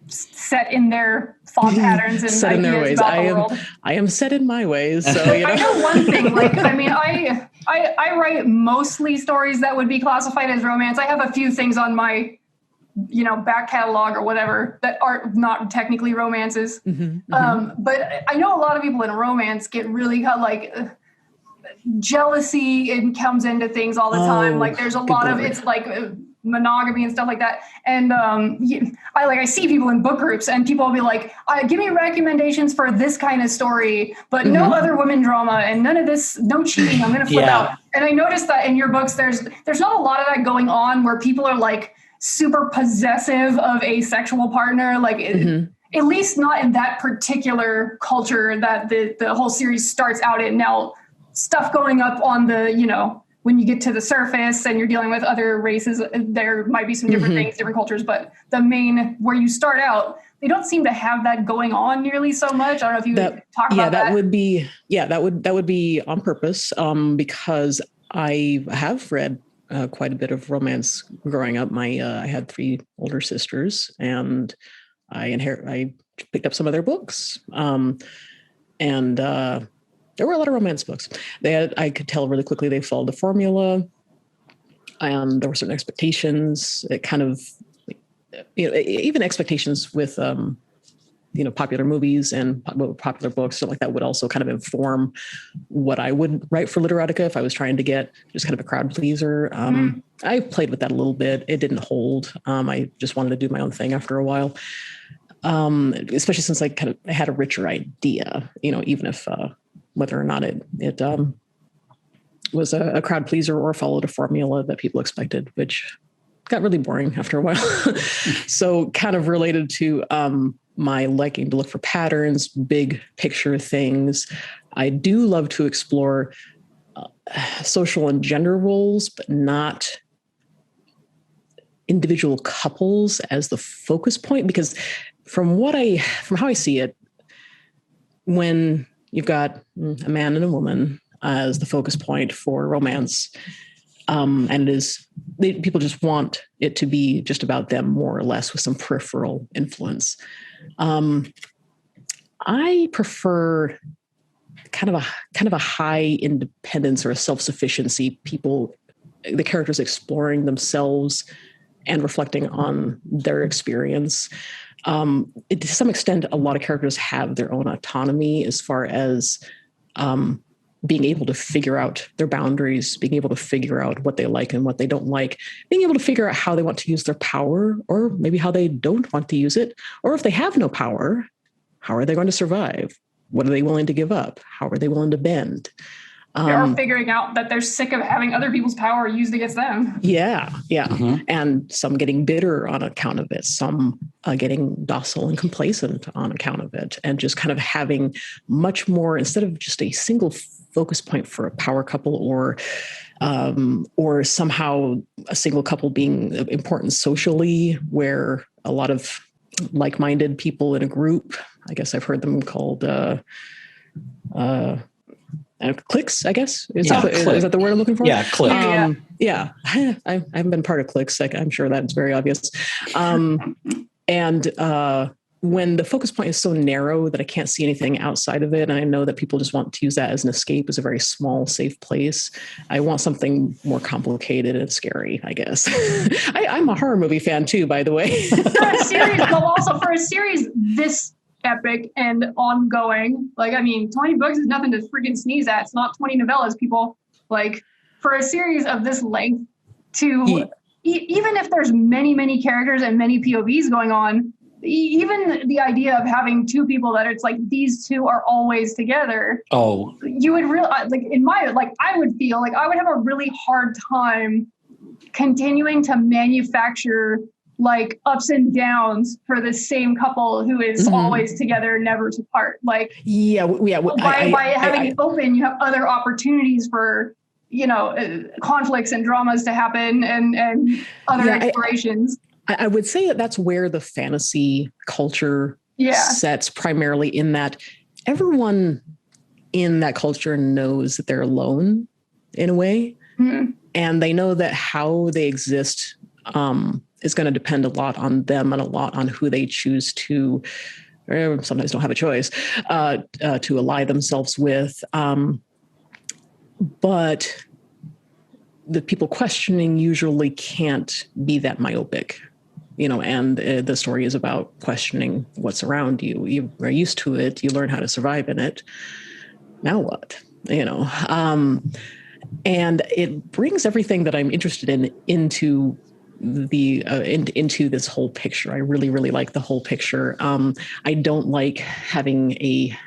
set in their thought patterns and set in their ideas ways. about the world. I am set in my ways. So I know one thing. Like, I mean, I write mostly stories that would be classified as romance. I have a few things on my, back catalog or whatever that are not technically romances. But I know a lot of people in romance get really jealousy and comes into things all the time. Like there's a lot of, it's like monogamy and stuff like that. And I see people in book groups and people will be like, give me recommendations for this kind of story, but no other women drama and none of this, no cheating. I'm going to flip out. And I noticed that in your books, there's not a lot of that going on where people are like super possessive of a sexual partner. Like at least not in that particular culture that the whole series starts out in. Now, stuff going up on the, when you get to the surface and you're dealing with other races, there might be some different things, different cultures, but the main, where you start out, they don't seem to have that going on nearly so much. I don't know if you would talk about that. That would be on purpose, because I have read quite a bit of romance growing up. I had 3 older sisters and I picked up some of their books. There were a lot of romance books. I could tell really quickly they followed the formula, and there were certain expectations. It kind of, even expectations with, popular movies and popular books, stuff like that would also kind of inform what I would write for Literotica if I was trying to get just kind of a crowd pleaser. I played with that a little bit. It didn't hold. I just wanted to do my own thing after a while, especially since I had a richer idea, even if whether or not it was a crowd pleaser or followed a formula that people expected, which got really boring after a while. So kind of related to my liking to look for patterns, big picture things. I do love to explore social and gender roles, but not individual couples as the focus point, because from how I see it, when you've got a man and a woman as the focus point for romance, and people just want it to be just about them more or less with some peripheral influence. I prefer kind of a high independence or a self-sufficiency. The characters exploring themselves and reflecting on their experience. To some extent, a lot of characters have their own autonomy as far as being able to figure out their boundaries, being able to figure out what they like and what they don't like, being able to figure out how they want to use their power, or maybe how they don't want to use it, or if they have no power, how are they going to survive? What are they willing to give up? How are they willing to bend? They're figuring out that they're sick of having other people's power used against them. Yeah. And some getting bitter on account of it, some getting docile and complacent on account of it, and just kind of having much more, instead of just a single focus point for a power couple, or somehow a single couple being important socially, where a lot of like-minded people in a group, I guess I've heard them called cliques, I guess. Is that the word I'm looking for? Yeah, clique. Yeah. I haven't been part of cliques. I'm sure that's very obvious. And when the focus point is so narrow that I can't see anything outside of it, and I know that people just want to use that as an escape, as a very small, safe place, I want something more complicated and scary, I guess. I'm a horror movie fan too, by the way. For a series this epic and ongoing, 20 books is nothing to freaking sneeze at. It's not 20 novellas, people. For a series of this length to even if there's many characters and many POVs going on, even the idea of having 2 people that it's like these 2 are always together. Oh, you would really I would feel like I would have a really hard time continuing to manufacture ups and downs for the same couple who is always together, never to part. By having it open, you have other opportunities for conflicts and dramas to happen and other explorations. I would say that that's where the fantasy culture sets primarily, in that everyone in that culture knows that they're alone in a way. Mm-hmm. And they know that how they exist is going to depend a lot on them and a lot on who they choose to, or sometimes don't have a choice, to ally themselves with. But the people questioning usually can't be that myopic, and the story is about questioning what's around you. You are used to it. You learn how to survive in it. Now what? And it brings everything that I'm interested in into into this whole picture. I really, really like the whole picture. I don't like having a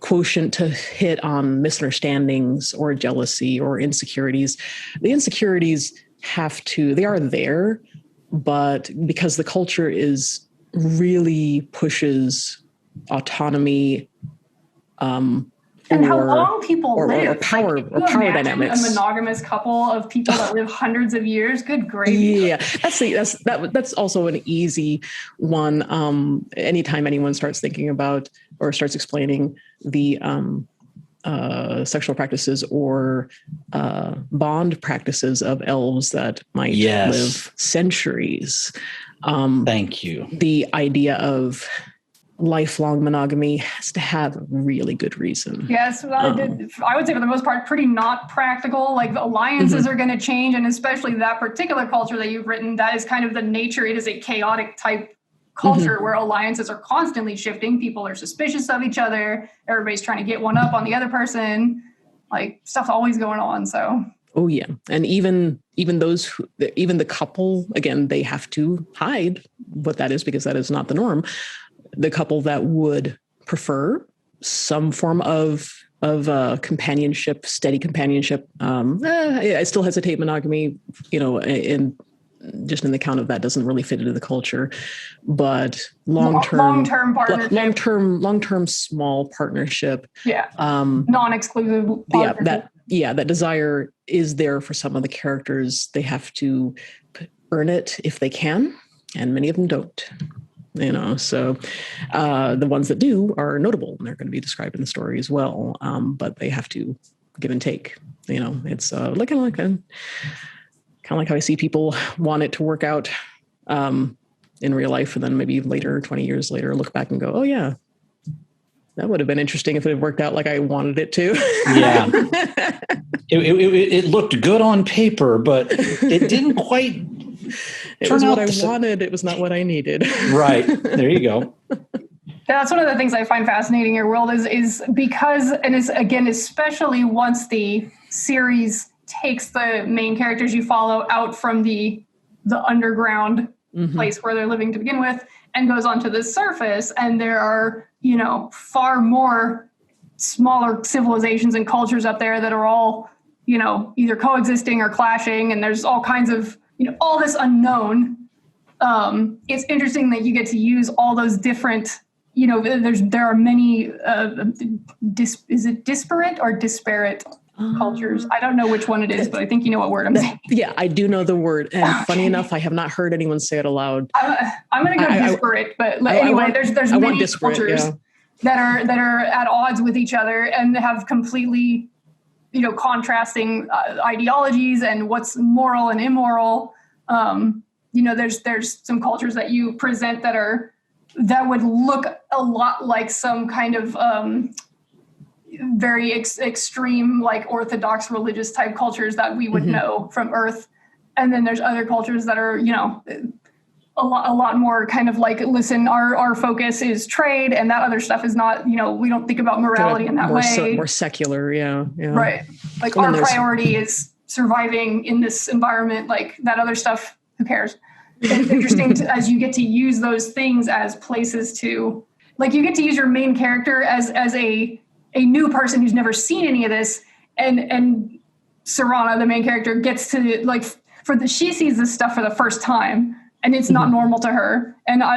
quotient to hit on misunderstandings or jealousy or insecurities. The insecurities they are there, but because the culture really pushes autonomy, and how long people live. Or power dynamics. A monogamous couple of people that live hundreds of years. Good gravy. Yeah, that's also an easy one. Anytime anyone starts thinking about or starts explaining the sexual practices or bond practices of elves that might live centuries. Thank you. The idea of lifelong monogamy has to have a really good reason. Yes, I would say for the most part, pretty not practical. Like the alliances are going to change, and especially that particular culture that you've written, that is kind of the nature. It is a chaotic type culture where alliances are constantly shifting. People are suspicious of each other. Everybody's trying to get one up on the other person. Like stuff's always going on. So. Oh yeah, and even the couple, again, they have to hide what that is because that is not the norm. The couple that would prefer some form of companionship, steady companionship. I still hesitate monogamy, in the count of that doesn't really fit into the culture, but long-term partnership, long-term small partnership. Yeah. Non-exclusive partnership. That desire is there for some of the characters. They have to earn it if they can, and many of them don't. So the ones that do are notable, and they're going to be described in the story as well. But they have to give and take. It's kind of like how I see people want it to work out in real life, and then maybe later, 20 years later, look back and go, "Oh yeah, that would have been interesting if it had worked out like I wanted it to." Yeah, it looked good on paper, but it didn't quite. It was what I wanted. It was not what I needed. Right. There you go. That's one of the things I find fascinating in your world is because, and is again, especially once the series takes the main characters you follow out from the underground place where they're living to begin with and goes onto the surface. And there are, far more smaller civilizations and cultures up there that are all, either coexisting or clashing. And there's all kinds of, all this unknown. It's interesting that you get to use all those different, there are many, is it disparate or disparate cultures? I don't know which one it is, but I think you know what word I'm saying. Yeah, I do know the word. And funny enough, I have not heard anyone say it aloud. I'm going to go disparate, but anyway, there's many cultures that are at odds with each other and have completely contrasting ideologies and what's moral and immoral. There's some cultures that you present that would look a lot like some kind of very extreme, like Orthodox religious type cultures that we would know from Earth. And then there's other cultures that are, a lot more kind of like, listen, our focus is trade, and that other stuff is not, we don't think about morality in that way. More secular, yeah. Right. Like our priority is surviving in this environment. Like that other stuff, who cares? It's interesting as you get to use those things as places to, like, you get to use your main character as a new person who's never seen any of this, and Serana, the main character, gets to she sees this stuff for the first time. And it's not normal to her. And I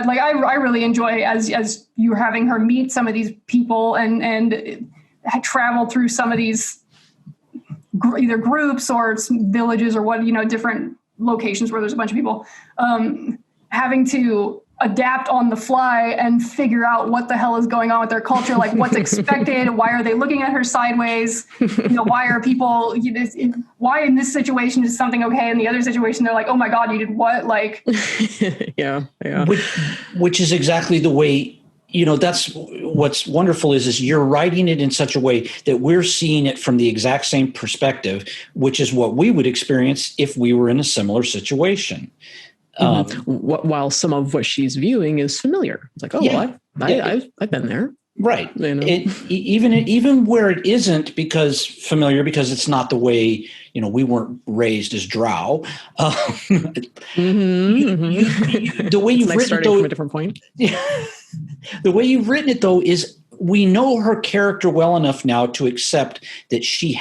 really enjoy as you're having her meet some of these people and travel through some of these either groups or villages or different locations where there's a bunch of people, having to adapt on the fly and figure out what the hell is going on with their culture, like what's expected, why are they looking at her sideways, why are people, why in this situation is something okay, in the other situation they're like, oh my god, you did what, like yeah. Which is exactly the way, that's what's wonderful is you're writing it in such a way that we're seeing it from the exact same perspective, which is what we would experience if we were in a similar situation. While some of what she's viewing is familiar. It's like, I've been there. Right. Even where it isn't because it's not the way, we weren't raised as drow. The way you've written it, though, from a different point. The way you've written it, though, is we know her character well enough now to accept that she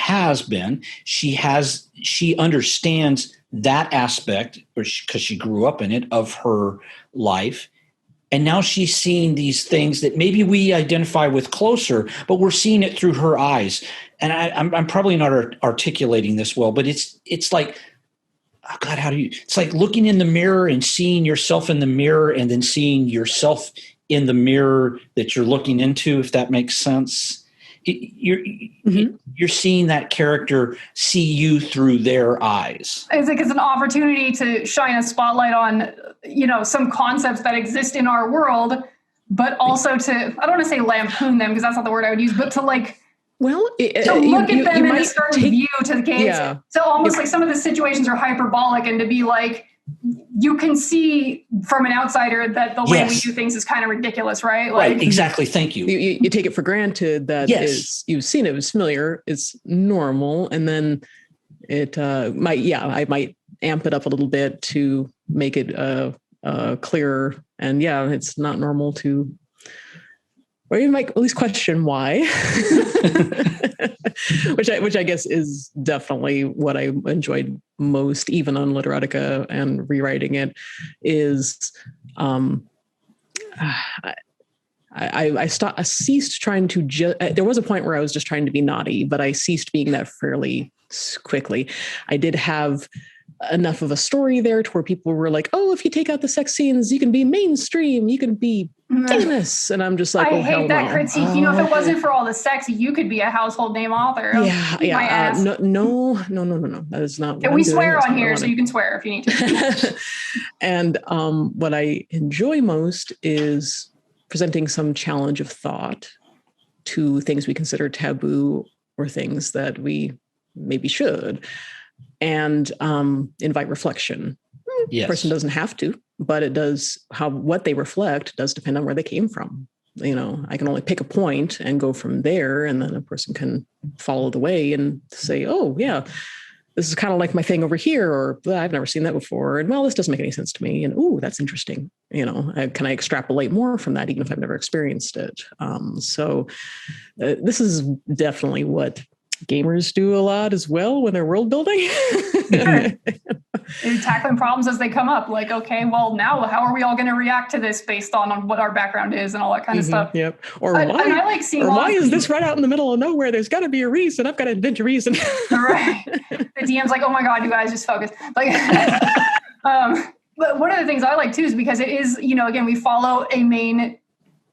understands that aspect, because she grew up in it, of her life. And now she's seeing these things that maybe we identify with closer, but we're seeing it through her eyes. And I'm probably not articulating this well, but it's like, oh God, it's like looking in the mirror and seeing yourself in the mirror and then seeing yourself in the mirror that you're looking into, if that makes sense. You're seeing that character see you through their eyes. I think it's an opportunity to shine a spotlight on, some concepts that exist in our world, but also to, I don't want to say lampoon them because that's not the word I would use, but to like, to look at them in a certain view to the case. Yeah. So almost like some of the situations are hyperbolic, and to be like, you can see from an outsider that the way we do things is kind of ridiculous, right? Like, right, exactly. Thank you. You take it for granted that you've seen it, it's familiar, it's normal, and then it I might amp it up a little bit to make it clearer. And it's not normal to, or you might at least question why, which I guess is definitely what I enjoyed most, even on Literatica and rewriting it, is I ceased trying to there was a point where I was just trying to be naughty, but I ceased being that fairly quickly. I did have enough of a story there to where people were like, oh, if you take out the sex scenes, you can be mainstream, you can be famous. And I'm just like, I hate that critique. If it wasn't for all the sex, you could be a household name author. No. That is not. We swear on here, so you can swear if you need to. And what I enjoy most is presenting some challenge of thought to things we consider taboo or things that we maybe should, and invite reflection. Yes. The person doesn't have to, but it does. What they reflect does depend on where they came from. I can only pick a point and go from there, and then a person can follow the way and say, oh yeah, this is kind of like my thing over here, or I've never seen that before, and well, this doesn't make any sense to me, and ooh, that's interesting. Can I extrapolate more from that, even if I've never experienced it? So this is definitely what gamers do a lot as well when they're world building. Sure. And tackling problems as they come up, like, okay, well, now how are we all going to react to this based on what our background is and all that kind of stuff. Yep. Why is this right out in the middle of nowhere? There's got to be a reason. I've got to invent a reason. Right. The DM's like, oh my God, you guys just focus. Like, but one of the things I like too is because it is, again, we follow a main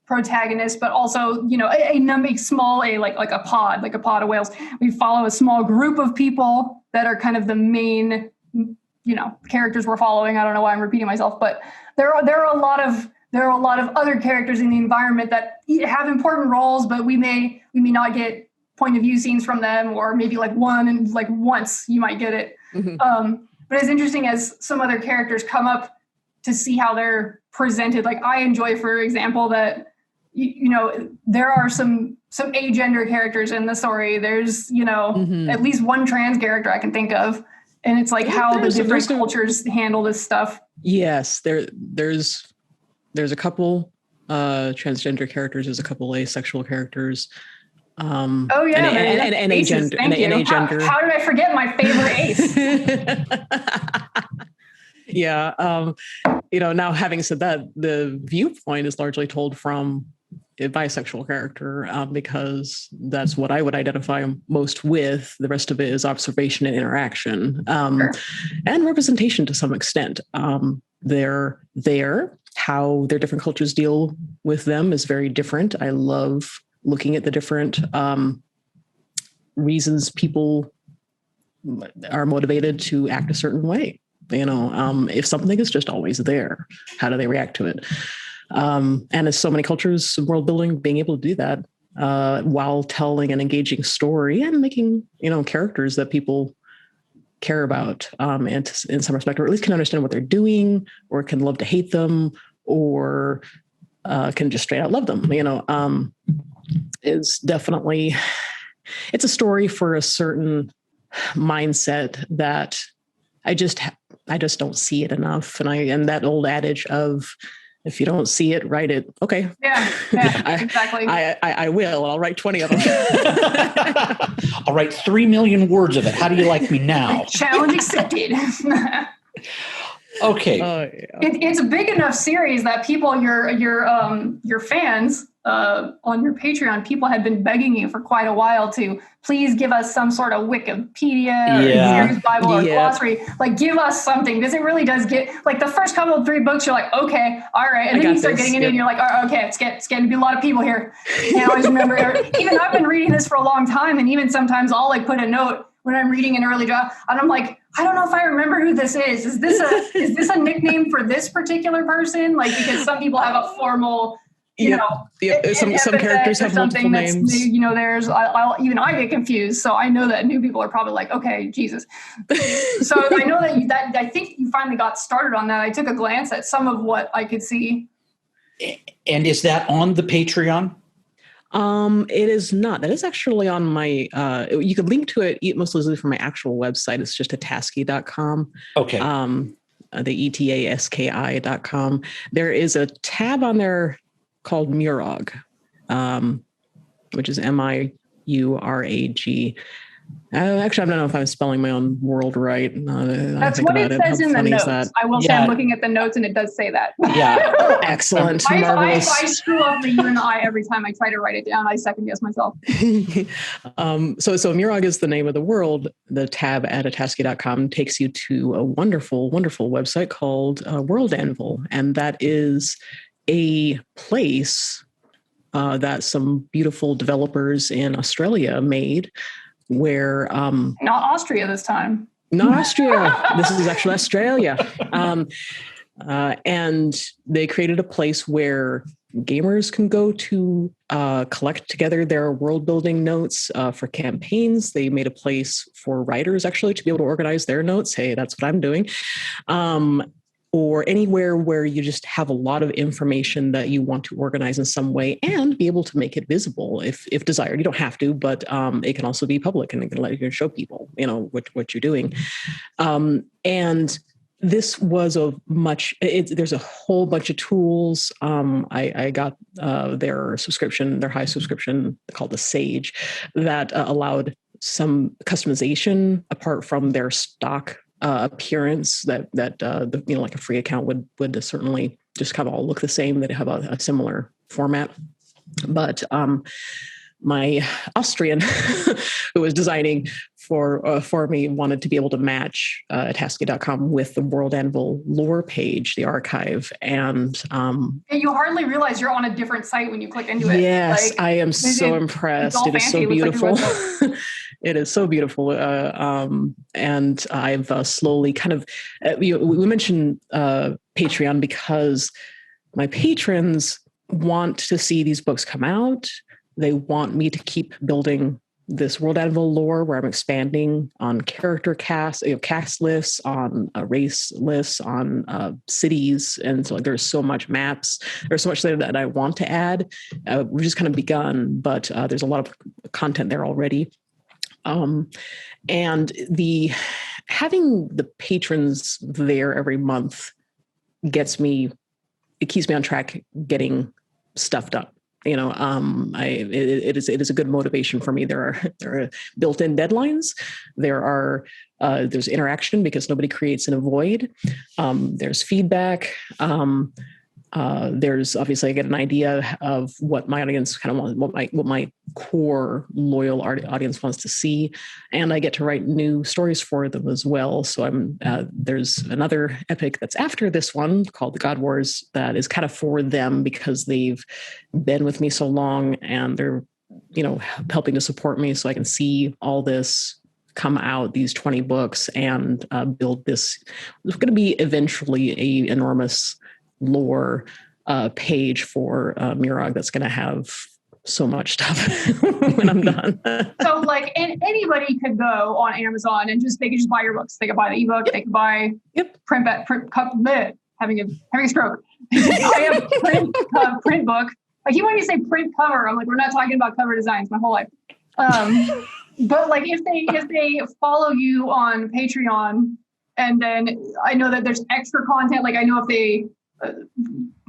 protagonist, but also, a number small, like a pod of whales. We follow a small group of people that are kind of the main, characters we're following. I don't know why I'm repeating myself, but there are a lot of other characters in the environment that have important roles, but we may not get point of view scenes from them, or maybe like one and like once you might get it. Mm-hmm. But it's interesting as some other characters come up to see how they're presented. Like I enjoy, for example, that there are some agender characters in the story. There's at least one trans character I can think of, and it's like how the different cultures handle this stuff. Yes, there's a couple transgender characters. There's a couple asexual characters. And agender. How did I forget my favorite ace? Yeah. Now having said that, the viewpoint is largely told from bisexual character because that's what I would identify most with. The rest of it is observation and interaction, Sure. and representation to some extent. They're there. How their different cultures deal with them is very different. I love looking at the different reasons people are motivated to act a certain way. If something is just always there, how do they react to it? And as so many cultures, world building, being able to do that while telling an engaging story and making, characters that people care about and in some respect, or at least can understand what they're doing, or can love to hate them, or can just straight out love them, is definitely, it's a story for a certain mindset that I just don't see it enough. And that old adage of, if you don't see it, write it. Okay. Yeah, exactly. I will. I'll write 20 of them. I'll write 3 million words of it. How do you like me now? Challenge accepted. Okay. It's a big enough series that people, your fans on your Patreon, people had been begging you for quite a while to please give us some sort of Wikipedia or series Bible or glossary. Like, give us something, because it really does get, like, the first couple of 3 books, you're like, okay, all right. And then you start getting into it and you're like, oh, okay, it's getting to be a lot of people here. And I always remember, even I've been reading this for a long time, and even sometimes I'll like put a note when I'm reading an early draft, and I'm like, I don't know if I remember who this is. Is this a nickname for this particular person? Like, because some people have a formal, some characters have multiple names. There's even I get confused. So I know that new people are probably like, okay, Jesus. So I know that I think you finally got started on that. I took a glance at some of what I could see. And is that on the Patreon? It is not. That is actually on my, you could link to it most easily from my actual website. It's just etaski.com. Okay. The etaski.com. There is a tab on there called Murag, which is MIURAG. Actually, I don't know if I'm spelling my own world right. That's what it says in the notes. I will say I'm looking at the notes, and it does say that. Yeah. Excellent. I screw up the U and I every time I try to write it down. I second guess myself. So Murag is the name of the world. The tab at etaski.com takes you to a wonderful, wonderful website called World Anvil. And that is a place that some beautiful developers in Australia made, where not Austria this time. Not Austria. This is actually Australia. And they created a place where gamers can go to collect together their world building notes for campaigns. They made a place for writers actually to be able to organize their notes. Hey, that's what I'm doing. Or anywhere where you just have a lot of information that you want to organize in some way and be able to make it visible if desired. You don't have to, but it can also be public, and it can let you show people, what you're doing. And this was there's a whole bunch of tools. I got their high subscription called the Sage that allowed some customization apart from their stock appearance that like a free account would certainly just kind of all look the same. They'd have a similar format. But my Austrian who was designing for me wanted to be able to match Etaski.com with the World Anvil lore page, the archive. And you hardly realize you're on a different site when you click into it. Yes, I am so impressed. It is so beautiful. It is so beautiful. And I've slowly kind of, we mentioned Patreon because my patrons want to see these books come out. They want me to keep building this World Anvil lore where I'm expanding on character cast lists, on race lists, on cities. And so there's so much maps. There's so much there that I want to add. We've just kind of begun, but there's a lot of content there already. And having the patrons there every month keeps me on track getting stuff done. It is a good motivation for me. There are built-in deadlines. There's interaction because nobody creates in a void. There's feedback. There's obviously I get an idea of what my audience kind of wants, what my core loyal audience wants to see, and I get to write new stories for them as well. So there's another epic that's after this one called The God Wars that is kind of for them because they've been with me so long and they're helping to support me, so I can see all this come out, these 20 books, and build this. It's going to be eventually a enormous lore page for Mirog that's going to have so much stuff when I'm done. So like anybody could go on Amazon and they could just buy your books. They could buy the ebook. Yep. They could buy having a stroke. I have print book. Like you want me to say print cover. I'm like, we're not talking about cover designs my whole life. But like if they follow you on Patreon, and then I know that there's extra content. Like I know if they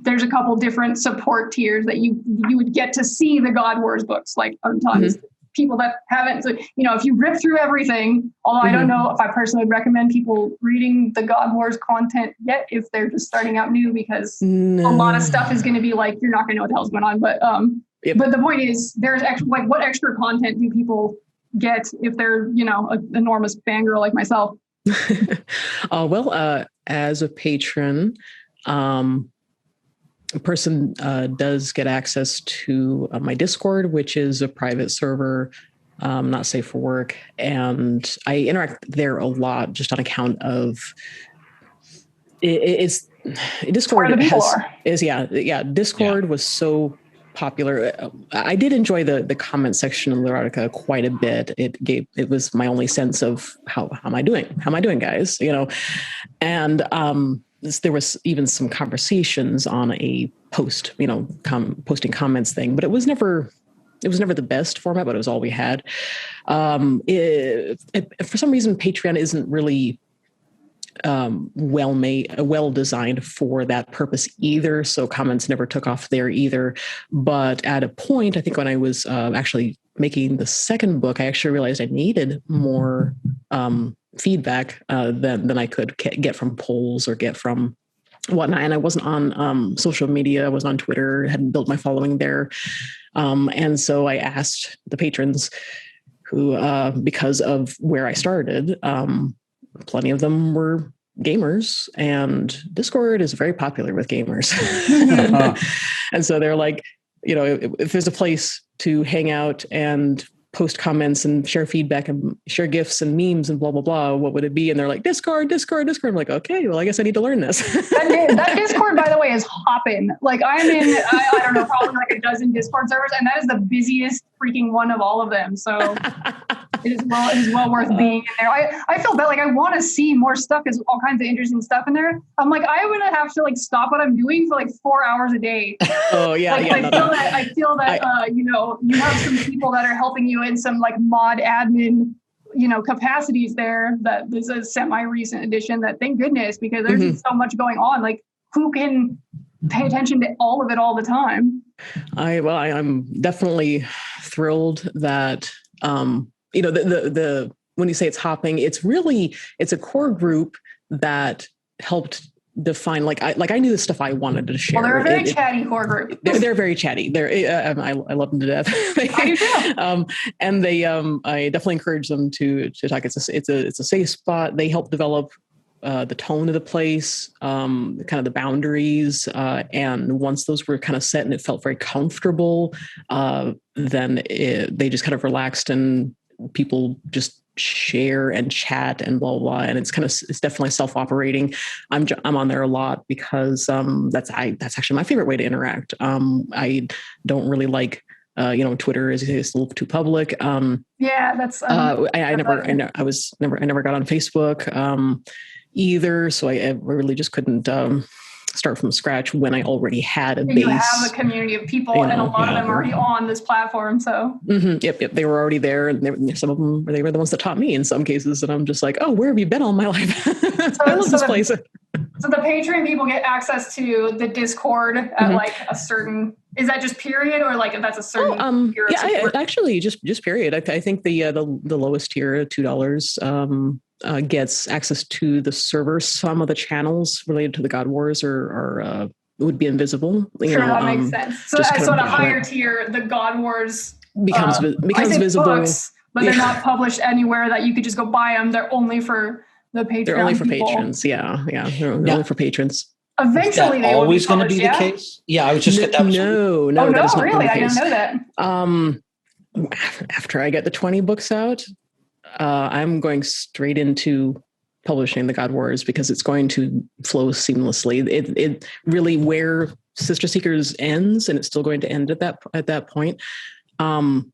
there's a couple different support tiers that you would get to see the God Wars books, like tons. People that haven't, so, if you rip through everything, although I don't know if I personally would recommend people reading the God Wars content yet if they're just starting out new, because a lot of stuff is going to be like, you're not going to know what the hell's going on. But but the point is, there's extra, like, what extra content do people get if they're, an enormous fangirl like myself? As a patron, a person does get access to my Discord, which is a private server, not safe for work. And I interact there a lot just on account of it's Discord Discord was so popular. I did enjoy the comment section of Erotica quite a bit. It was my only sense of how am I doing? How am I doing, guys? And there was even some conversations on a post, posting comments thing, but it was never the best format, but it was all we had. For some reason, Patreon isn't really well designed for that purpose either. So comments never took off there either. But at a point, I think when I was actually making the second book, I actually realized I needed more feedback than I could get from polls or get from whatnot. And I wasn't on social media. I wasn't on Twitter, hadn't built my following there. And so I asked the patrons who, because of where I started, plenty of them were gamers, and Discord is very popular with gamers. And so they're like, if there's a place to hang out and post comments and share feedback and share GIFs and memes and blah, blah, blah, what would it be? And they're like, Discord. I'm like, okay, well, I guess I need to learn this. that Discord, by the way, is hopping. Like I'm in, I don't know, probably like a dozen Discord servers, and that is the busiest freaking one of all of them. So it is well worth being in there. I feel bad. Like I want to see more stuff. There's all kinds of interesting stuff in there. I'm like, I would have to like stop what I'm doing for like 4 hours a day. Oh yeah. Like, I feel that you have some people that are helping you in some like mod admin, capacities there. That this is a semi-recent addition that, thank goodness, because there's just so much going on. Like who can pay attention to all of it all the time? I'm definitely thrilled that, the when you say it's hopping, it's a core group that helped define, I knew the stuff I wanted to share. Well, they're a very chatty core group. They're very chatty. I love them to death. I do too. And they, I definitely encourage them to talk. It's a safe spot. They help develop the tone of the place, kind of the boundaries. And once those were kind of set and it felt very comfortable, then they just kind of relaxed and people just share and chat and blah, blah, blah. And it's definitely self-operating. I'm on there a lot because that's actually my favorite way to interact. I don't really like, Twitter is a little too public. Yeah, that's, I never got on Facebook either. So I really just couldn't start from scratch when I already had a base. You have a community of people, and a lot of them are already on this platform. So Yep. They were already there, and some of them, they were the ones that taught me in some cases. And I'm just like, oh, where have you been all my life? I love this place. So the Patreon people get access to the Discord at like a certain. Is that just period, or like that's a certain? Actually just period. I think the lowest tier, $2. Gets access to the server. Some of the channels related to the God Wars are would be invisible. Sure, that makes sense. So just at a higher tier, the God Wars becomes visible. Books, but they're not published anywhere that you could just go buy them. They're only for the Patreon. They're only for people. Patrons. Yeah. They're only for patrons. Eventually, is that always going to be the case? Yeah, I was just no. Oh, that is not really? the I case. didn't know that. After I get the 20 books out, I'm going straight into publishing the God Wars because it's going to flow seamlessly. It really where Sister Seekers ends, and it's still going to end at that point. The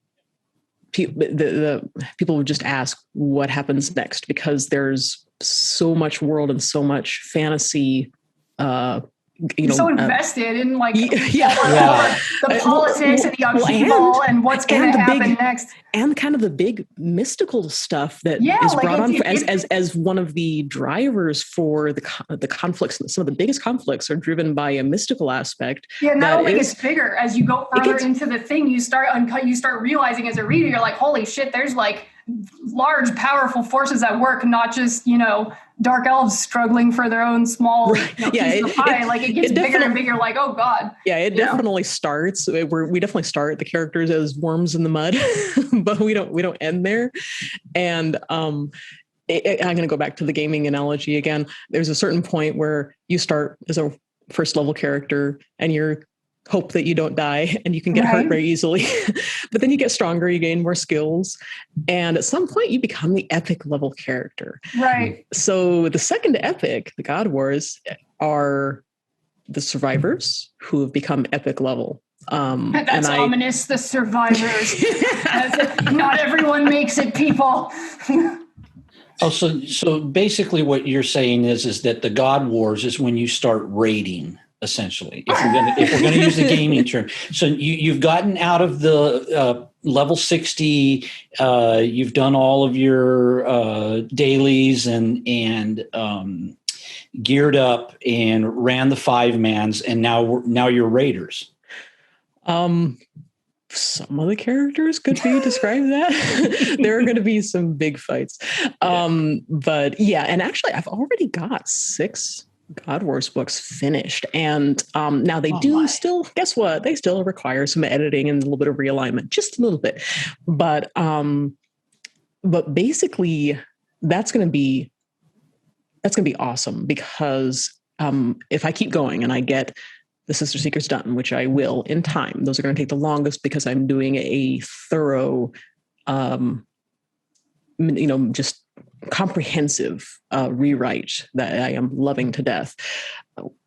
people would just ask what happens next because there's so much world and so much fantasy. So invested in the politics and the upheaval and what's going to happen next, and kind of the big mystical stuff that is brought on as one of the drivers for the conflicts. Some of the biggest conflicts are driven by a mystical aspect. Yeah, not only gets bigger as you go further into the thing. You start realizing as a reader, you're like, holy shit, there's like large, powerful forces at work, not just dark elves struggling for their own small piece of pie. It gets bigger and bigger. Like, oh god. Yeah, it definitely starts. We definitely start the characters as worms in the mud, but we don't end there. And I'm going to go back to the gaming analogy again. There's a certain point where you start as a first level character, and you're hope that you don't die and you can get hurt very easily. But then you get stronger, you gain more skills. And at some point you become the epic level character. Right. So the second epic, the God Wars, are the survivors who have become epic level. That's ominous, the survivors. As if not everyone makes it, people. So basically what you're saying is that the God Wars is when you start raiding. Essentially, if we're going to use the gaming term, so you've gotten out of the level 60, you've done all of your dailies and geared up and ran the 5-mans, and now you're raiders. Some of the characters could be described that. There are going to be some big fights, but yeah, and actually, I've already got 6 God Wars books finished, and now they still, guess what? They still require some editing and a little bit of realignment, just a little bit. But basically, that's going to be awesome because if I keep going and I get the Sister Seekers done, which I will in time, those are going to take the longest because I'm doing a thorough, just comprehensive rewrite that I am loving to death.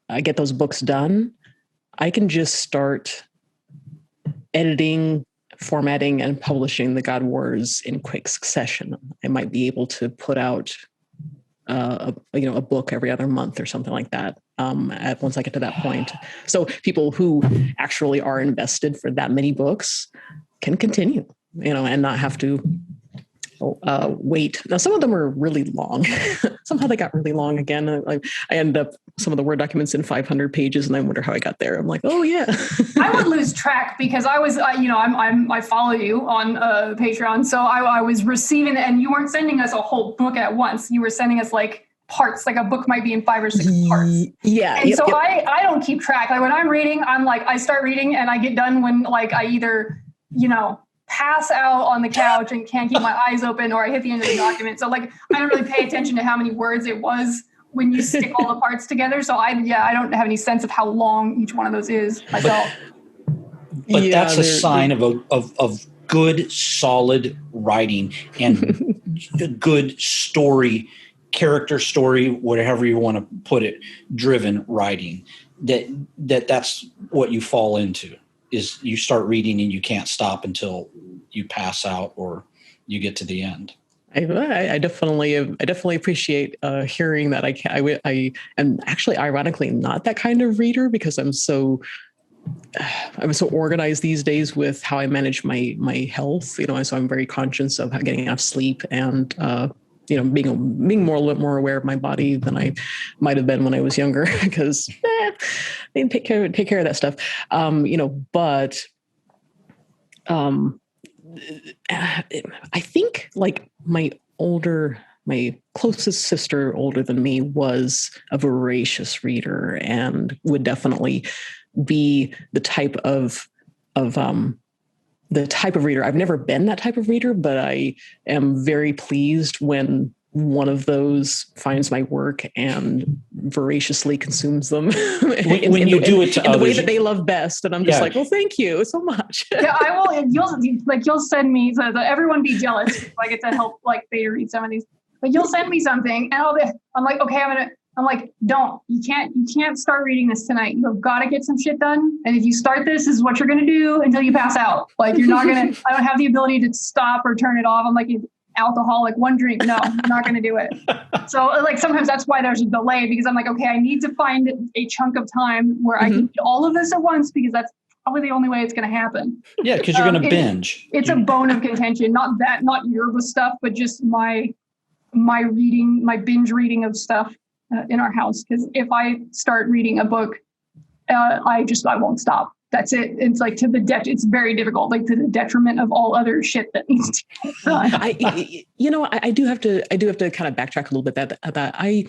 I get those books done. I can just start editing, formatting, and publishing the God Wars in quick succession. I might be able to put out a book every other month or something like that. Once I get to that point, so people who actually are invested for that many books can continue, and not have to wait. Now, some of them are really long. Somehow they got really long again. I end up some of the Word documents in 500 pages, and I wonder how I got there. I'm like, oh yeah. I would lose track because I was, I follow you on Patreon, so I was receiving, and you weren't sending us a whole book at once. You were sending us like parts, like a book might be in 5 or 6 parts. Yeah. And I don't keep track. Like when I'm reading, I'm like, I start reading and I get done when like I either, pass out on the couch and can't keep my eyes open, or I hit the end of the document. So like, I don't really pay attention to how many words it was when you stick all the parts together. So I don't have any sense of how long each one of those is myself. But that's a sign of good, solid writing and good story, character story, whatever you want to put it, driven writing. That's what you fall into. Is you start reading and you can't stop until you pass out or you get to the end. I definitely appreciate hearing that. I am actually ironically not that kind of reader because I'm so organized these days with how I manage my health. So I'm very conscious of getting enough sleep and being a little more aware of my body than I might have been when I was younger because I didn't take care of that stuff. But I think like my older my closest sister, older than me, was a voracious reader and would definitely be the type of reader. I've never been that type of reader, but I am very pleased when one of those finds my work and voraciously consumes them when you do it to in the way others, that they love best. And I'm just like, well, thank you so much. Yeah, I will. You'll send me, so everyone be jealous if I get to help like beta read some of these. But you'll send me something and I'm like, okay, I'm like, you can't start reading this tonight. You've got to get some shit done. And if you start this is what you're going to do until you pass out. Like, you're not going to, I don't have the ability to stop or turn it off. I'm like, alcoholic, one drink. No, I'm not going to do it. So like, sometimes that's why there's a delay, because I'm like, okay, I need to find a chunk of time where I can do all of this at once, because that's probably the only way it's going to happen. Yeah. Cause you're going to binge. It's a bone of contention. Not your stuff, but just my binge reading of stuff in our house. Because if I start reading a book, I won't stop. That's it. It's like it's very difficult, like to the detriment of all other shit that needs to get done. I do have to kind of backtrack a little bit that I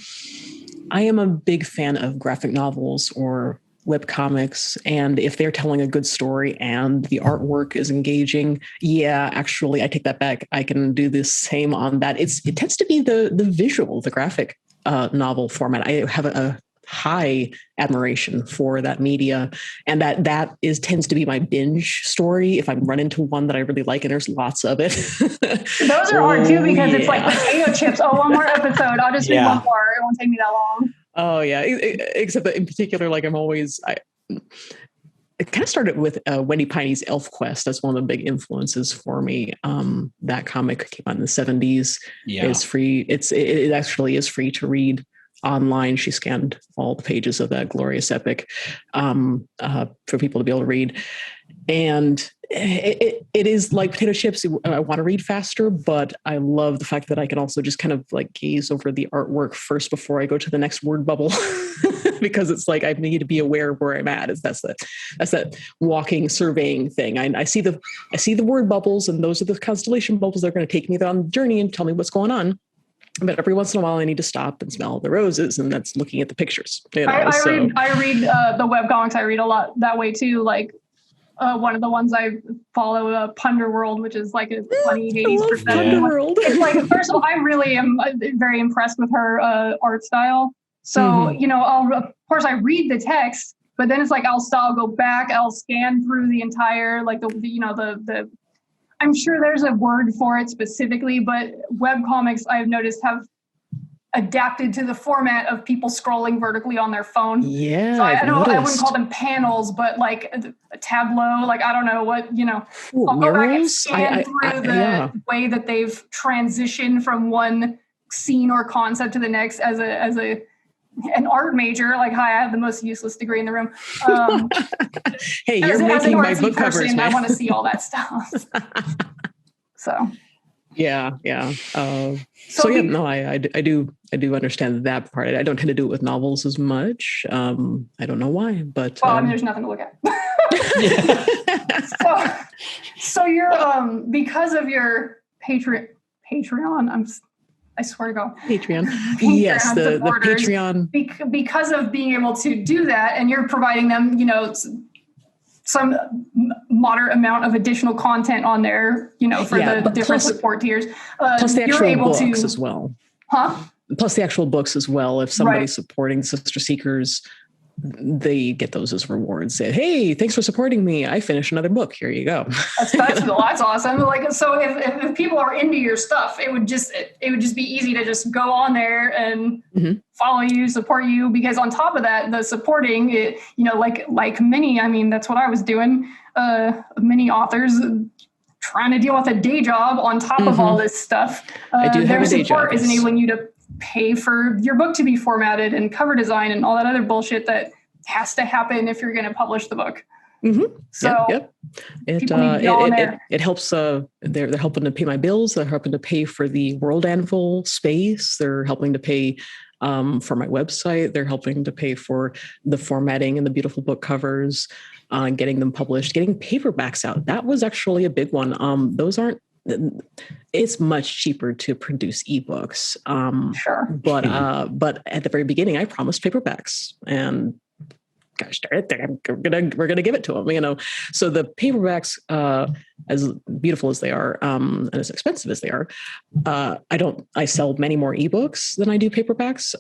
am a big fan of graphic novels or web comics. And if they're telling a good story and the artwork is engaging, yeah, actually, I take that back. I can do the same on that. It tends to be the visual, the graphic novel format. I have a high admiration for that media, and that tends to be my binge story if I run into one that I really like, and there's lots of it. Those are hard too, because it's like potato chips. Oh, one more episode. I'll just read one more. It won't take me that long. Oh yeah, except that in particular, like it kind of started with Wendy Piney's Elf Quest. That's one of the big influences for me. That comic came out in the 70s. Yeah. It's free. It actually is free to read online. She scanned all the pages of that glorious epic for people to be able to read. And it is like potato chips. I want to read faster, but I love the fact that I can also just kind of like gaze over the artwork first before I go to the next word bubble, because it's like I need to be aware of where I'm at. That's that walking, surveying thing. I see the word bubbles, and those are the constellation bubbles that are going to take me on the journey and tell me what's going on. But every once in a while, I need to stop and smell the roses, and that's looking at the pictures. I read the webcomics. I read a lot that way too. Like one of the ones I follow, Punder World, which is like a funny 80s%. Punder World. It's like, first of all, I really am very impressed with her art style. So of course I read the text, but then it's like I'll go back, I'll scan through the entire the I'm sure there's a word for it specifically, but webcomics I've noticed have adapted to the format of people scrolling vertically on their phone. Yeah, so I wouldn't call them panels, but like a tableau, like I don't know what, I'll go back and scan through the way that they've transitioned from one scene or concept to the next as an art major. Like, hi, I have the most useless degree in the room. Hey, you're making my book covers, man. I want to see all that stuff. So. Yeah. I do understand that part. I don't tend to do it with novels as much. I don't know why, but there's nothing to look at. so you're because of your Patreon. I swear to God. Patreon. Yes, the Patreon. Because of being able to do that, and you're providing them, some moderate amount of additional content on there, for the different support tiers. Plus the actual books as well. Huh? Plus the actual books as well. If somebody's supporting Sister Seekers, they get those as rewards. Say, hey, thanks for supporting me. I finished another book. Here you go. That's awesome. Like, so if people are into your stuff, it would just be easy to just go on there and follow you, support you. Because on top of that, the supporting, like many, I mean, that's what I was doing. Many authors trying to deal with a day job on top of all this stuff. I do have a day job. Their support is enabling you to pay for your book to be formatted and cover design and all that other bullshit that has to happen if you're going to publish the book. So it helps. They're helping to pay my bills. They're helping to pay for the World Anvil space. They're helping to pay for my website. They're helping to pay for the formatting and the beautiful book covers, getting them published, getting paperbacks out. That was actually a big one. Those aren't it's much cheaper to produce ebooks. Sure. But at the very beginning, I promised paperbacks, and gosh darn it, we're gonna give it to them. So the paperbacks, as beautiful as they are, and as expensive as they are, I sell many more ebooks than I do paperbacks.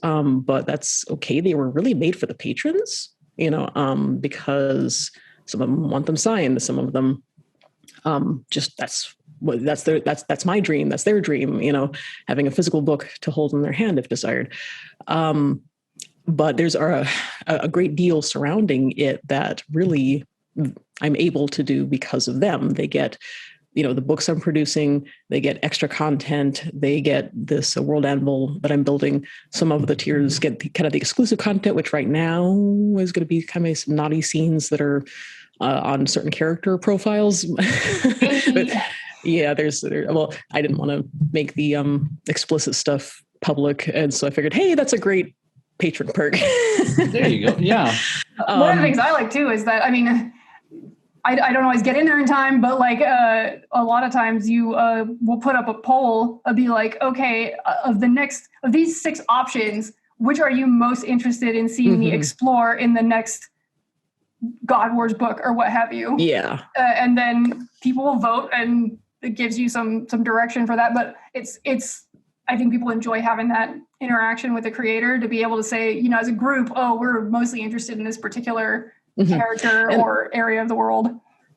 But that's okay. They were really made for the patrons, because some of them want them signed, some of them just that's my dream, that's their dream, having a physical book to hold in their hand if desired. But there's a great deal surrounding it that really I'm able to do because of them. They get, the books I'm producing, they get extra content, they get this world anvil that I'm building. Some of the tiers get kind of the exclusive content, which right now is going to be kind of some naughty scenes that are on certain character profiles. But yeah, I didn't want to make the explicit stuff public. And so I figured, hey, that's a great patron perk. There you go. Yeah. One of the things I like too is that, I don't always get in there in time, but a lot of times you will put up a poll, be like, okay, of these 6 options, which are you most interested in seeing me explore in the next God Wars book or what have you? Yeah. And then people will vote, and it gives you some direction for that. But it's I think people enjoy having that interaction with the creator to be able to say, as a group, oh, we're mostly interested in this particular character or area of the world.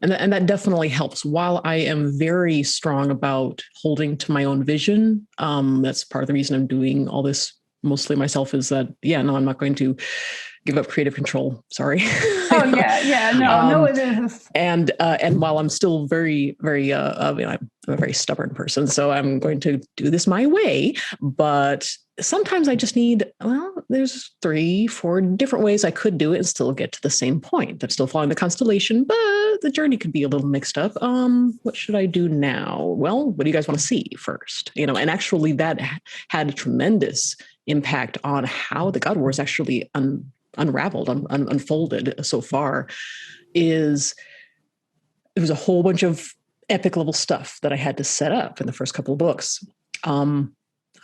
And that definitely helps. While I am very strong about holding to my own vision, that's part of the reason I'm doing all this mostly myself, is that, I'm not going to give up creative control. Sorry. Oh yeah. No, it is. And while I'm still very, very, I'm a very stubborn person, so I'm going to do this my way. But sometimes I just need, there's 3-4 different ways I could do it and still get to the same point. I'm still following the constellation, but the journey could be a little mixed up. What should I do now? Well, what do you guys want to see first? And actually that had a tremendous impact on how the God Wars actually unraveled, unfolded so far. There was a whole bunch of epic level stuff that I had to set up in the first couple of books.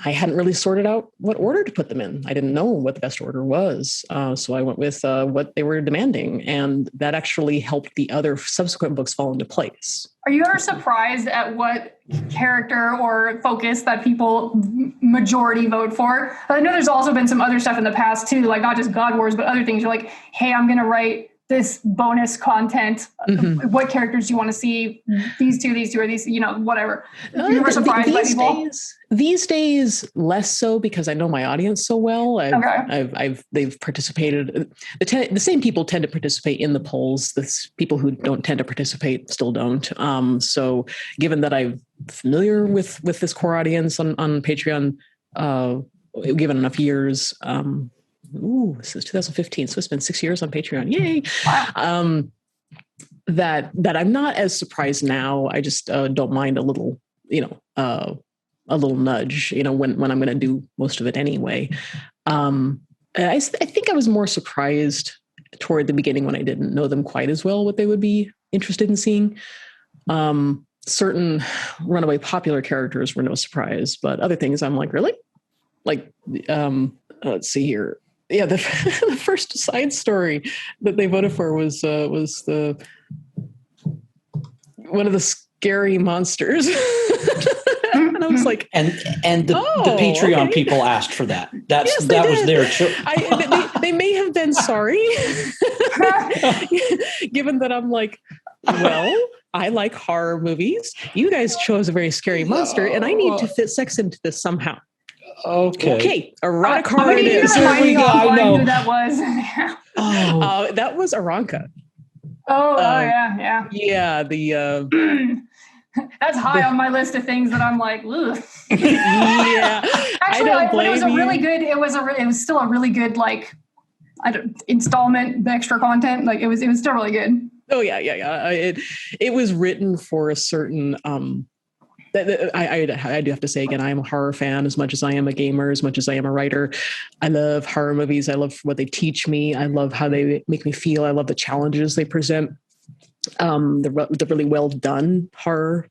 I hadn't really sorted out what order to put them in. I didn't know what the best order was. So I went with what they were demanding, and that actually helped the other subsequent books fall into place. Are you ever surprised at what character or focus that people majority vote for? I know there's also been some other stuff in the past too, like not just God Wars, but other things. You're like, hey, I'm going to write this bonus content. What characters do you want to see? These two, or these, whatever. You were surprised by people? These days, less so, because I know my audience so well. They've participated. The same people tend to participate in the polls. The people who don't tend to participate still don't. So given that I'm familiar with this core audience on Patreon, given enough years, since 2015, so it's been 6 years on Patreon. Yay! Wow. That I'm not as surprised now. I just don't mind a little, a little nudge, when I'm going to do most of it anyway. I think I was more surprised toward the beginning when I didn't know them quite as well, what they would be interested in seeing. Certain runaway popular characters were no surprise, but other things I'm like, really? Let's see here. Yeah, the first side story that they voted for was the one of the scary monsters. And I was like, and the Patreon people asked for that. That was their choice. They may have been sorry, given that I'm like, well, I like horror movies. You guys chose a very scary monster, and I need to fit sex into this somehow. Okay. Erotic horror it is. Here we go. I know who that was. That was Aranka. Yeah. Yeah. That's high on my list of things that I'm like, ugh. Yeah. Actually, it was still a really good installment, the extra content. Like it was still really good. Oh yeah. It was written for a certain. I do have to say again, I am a horror fan as much as I am a gamer, as much as I am a writer. I love horror movies. I love what they teach me. I love how they make me feel. I love the challenges they present. The really well done horror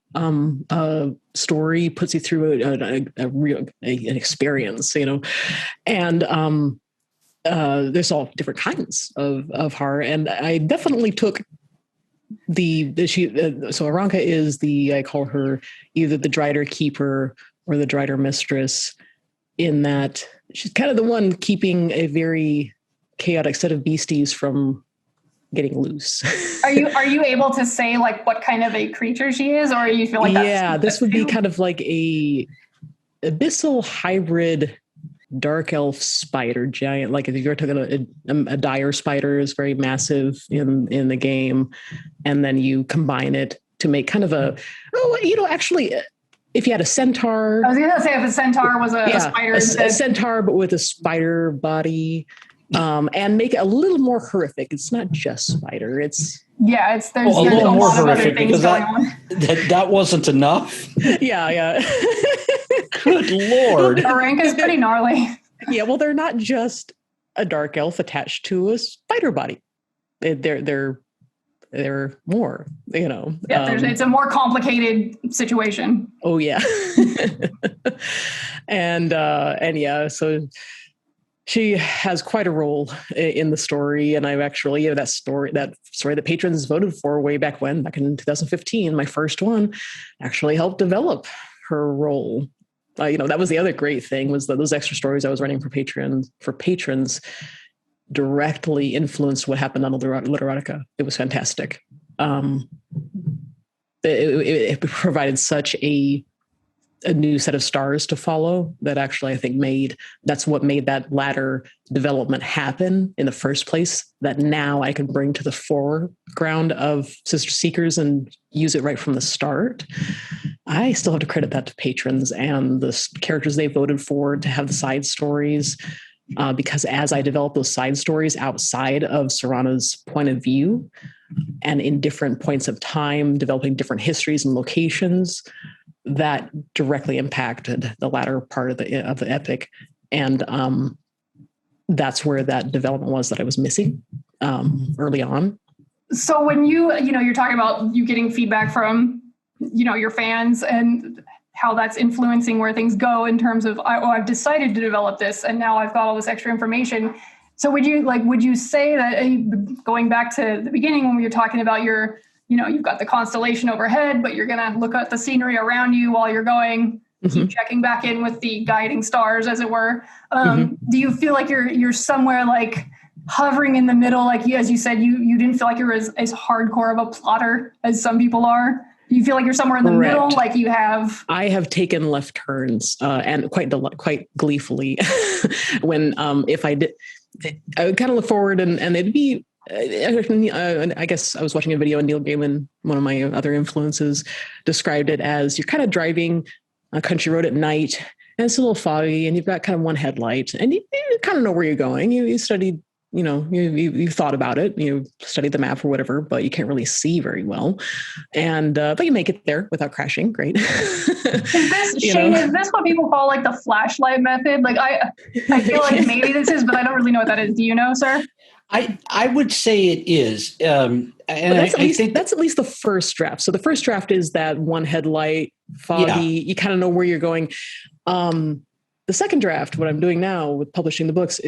story puts you through a real an experience, and there's all different kinds of horror, and I definitely took so Aranka is I call her either the Drider Keeper or the Drider Mistress, in that she's kind of the one keeping a very chaotic set of beasties from getting loose. Are you able to say like what kind of a creature she is, or you feel like this would be kind of like a abyssal hybrid dark elf spider giant. Like if you're talking a dire spider is very massive in the game, and then you combine it to make kind of actually, if you had a centaur. I was gonna say if a centaur was a spider, a centaur but with a spider body. And make it a little more horrific. It's not just spider. There's a little more horrific because that wasn't enough. Yeah. Good Lord. Aranka's pretty gnarly. Yeah, well, they're not just a dark elf attached to a spider body. They're more, Yeah, it's a more complicated situation. Oh yeah. and yeah, so she has quite a role in the story, and I've actually that story that patrons voted for way back in 2015, my first one, actually helped develop her role. That was the other great thing, was that those extra stories I was running for patrons directly influenced what happened on Literotica. It was fantastic. It provided such a new set of stars to follow that actually I think that's what made that ladder development happen in the first place, that now I can bring to the foreground of Sister Seekers and use it right from the start. I still have to credit that to patrons and the characters they voted for to have the side stories, because as I developed those side stories outside of Serana's point of view and in different points of time, developing different histories and locations, that directly impacted the latter part of the epic. And that's where that development was that I was missing early on. So when you're talking about you getting feedback from, your fans and how that's influencing where things go in terms of, I've decided to develop this and now I've got all this extra information. So would you say that, going back to the beginning when we were talking about you've got the constellation overhead, but you're going to look at the scenery around you while you're going, keep checking back in with the guiding stars, as it were. Do you feel like you're somewhere like hovering in the middle? Like, as you said, you didn't feel like you're as hardcore of a plotter as some people are. Do you feel like you're somewhere in the middle? Like you have? I have taken left turns and quite gleefully when if I did, I would kind of look forward and it'd be. I guess I was watching a video and Neil Gaiman, one of my other influences, described it as you're kind of driving a country road at night and it's a little foggy and you've got kind of one headlight and you kind of know where you're going. You studied, you thought about it, you studied the map or whatever, but you can't really see very well. And, but you make it there without crashing. Great. Shane, is this what people call like the flashlight method? Like I feel like maybe this is, but I don't really know what that is. Do you know, sir? I would say it is. And that's at least the first draft. So the first draft is that one headlight, foggy, you kind of know where you're going. The second draft, what I'm doing now with publishing the books,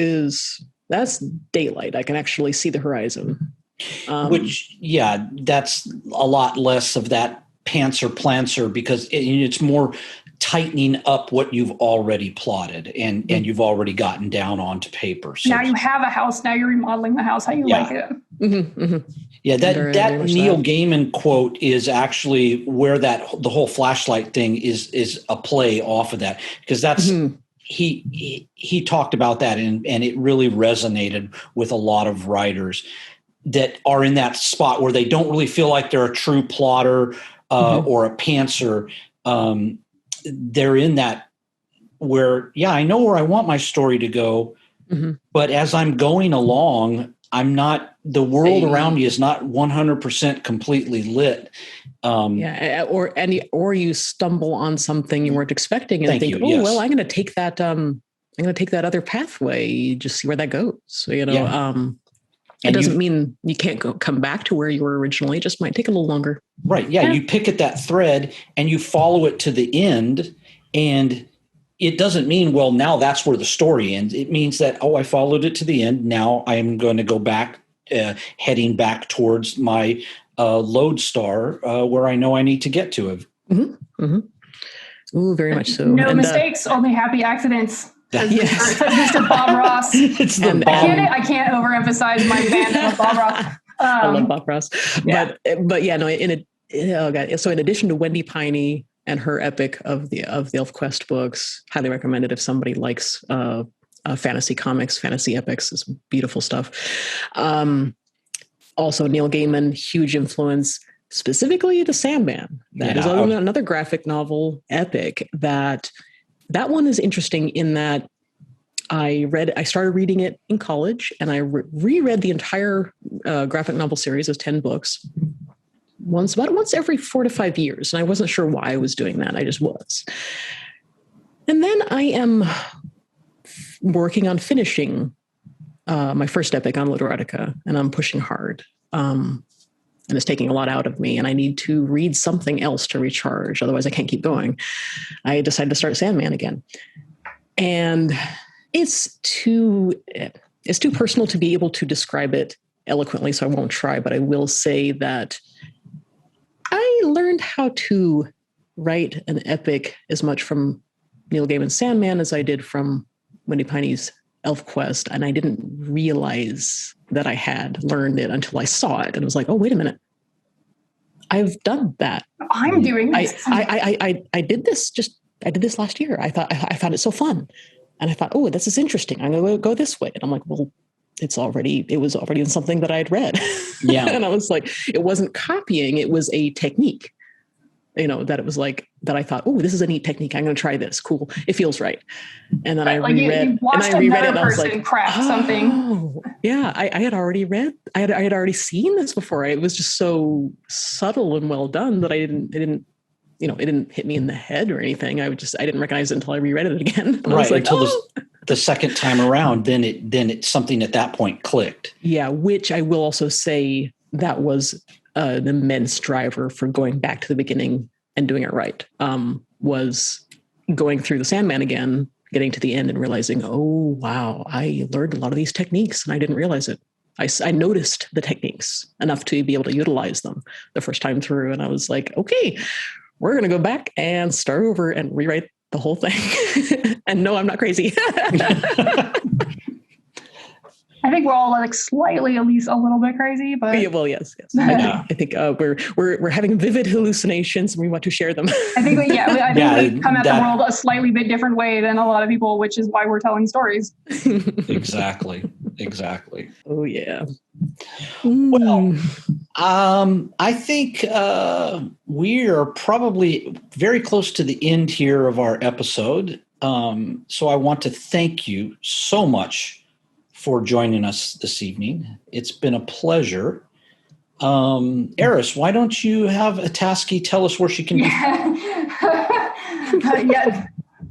that's daylight. I can actually see the horizon. That's a lot less of that pantser plancer because it's more tightening up what you've already plotted and you've already gotten down onto paper. So now you have a house. Now you're remodeling the house how you like it. Yeah, that Neil Gaiman quote is actually where the whole flashlight thing is a play off of that, because that's he talked about that and it really resonated with a lot of writers that are in that spot where they don't really feel like they're a true plotter or a pantser. They're in that where, I know where I want my story to go, but as I'm going along, the world around me is not 100% completely lit. Or you stumble on something you weren't expecting and think, well, I'm going to take that. I'm going to take that other pathway. Just see where that goes. So, It doesn't mean you can't come back to where you were originally. It just might take a little longer. Right. Yeah. You pick at that thread and you follow it to the end. And it doesn't mean, well, now that's where the story ends. It means that, I followed it to the end. Now I am going to go back, heading back towards my lodestar where I know I need to get to it. Mm-hmm. Mm-hmm. Ooh, very much so. No mistakes, only happy accidents. Yes. Mr. Bob Ross. It's the Bob. I can't overemphasize my fandom of Bob Ross. I love Bob Ross. Yeah. But yeah, no. So in addition to Wendy Piney and her epic of the ElfQuest books, highly recommended if somebody likes fantasy comics, fantasy epics. It's beautiful stuff. Also, Neil Gaiman, huge influence. Specifically the Sandman. That is another graphic novel epic that one is interesting in that I started reading it in college and I reread the entire graphic novel series of 10 books about once every 4 to 5 years. And I wasn't sure why I was doing that. I just was. And then I am working on finishing my first epic on Literotica, and I'm pushing hard. And it's taking a lot out of me, and I need to read something else to recharge. Otherwise I can't keep going. I decided to start Sandman again. And it's too personal to be able to describe it eloquently, so I won't try, but I will say that I learned how to write an epic as much from Neil Gaiman's Sandman as I did from Wendy Piney's ElfQuest, and I didn't realize that I had learned it until I saw it, and was like, "Oh, wait a minute, I've done that. I'm doing this. I did this. I did this last year. I found it so fun, and I thought, oh, this is interesting. I'm going to go this way." And I'm like, well, it was already in something that I'd read. Yeah, and I was like, it wasn't copying; it was a technique. That it was like that. I thought, oh, this is a neat technique. I'm going to try this. Cool. It feels right. And then I reread. You watched and I reread it. And I was like, craft something. Yeah, I had already read. I had already seen this before. It was just so subtle and well done that it didn't hit me in the head or anything. I didn't recognize it until I reread it again. And right. Until the second time around, then it's something at that point clicked. Yeah. Which I will also say that was an immense driver for going back to the beginning and doing it right. Was going through the Sandman again, getting to the end and realizing, oh, wow, I learned a lot of these techniques and I didn't realize it. I noticed the techniques enough to be able to utilize them the first time through. And I was like, okay, we're going to go back and start over and rewrite the whole thing. And no, I'm not crazy. I think we're all like slightly, at least a little bit crazy, but yeah, well, yes. I think we're having vivid hallucinations, and we want to share them. I think we come at the world a slightly bit different way than a lot of people, which is why we're telling stories. Exactly. Oh yeah. Well, I think we are probably very close to the end here of our episode. So I want to thank you so much for joining us this evening. It's been a pleasure. Eris, why don't you have Etaski tell us where she can be? Yeah.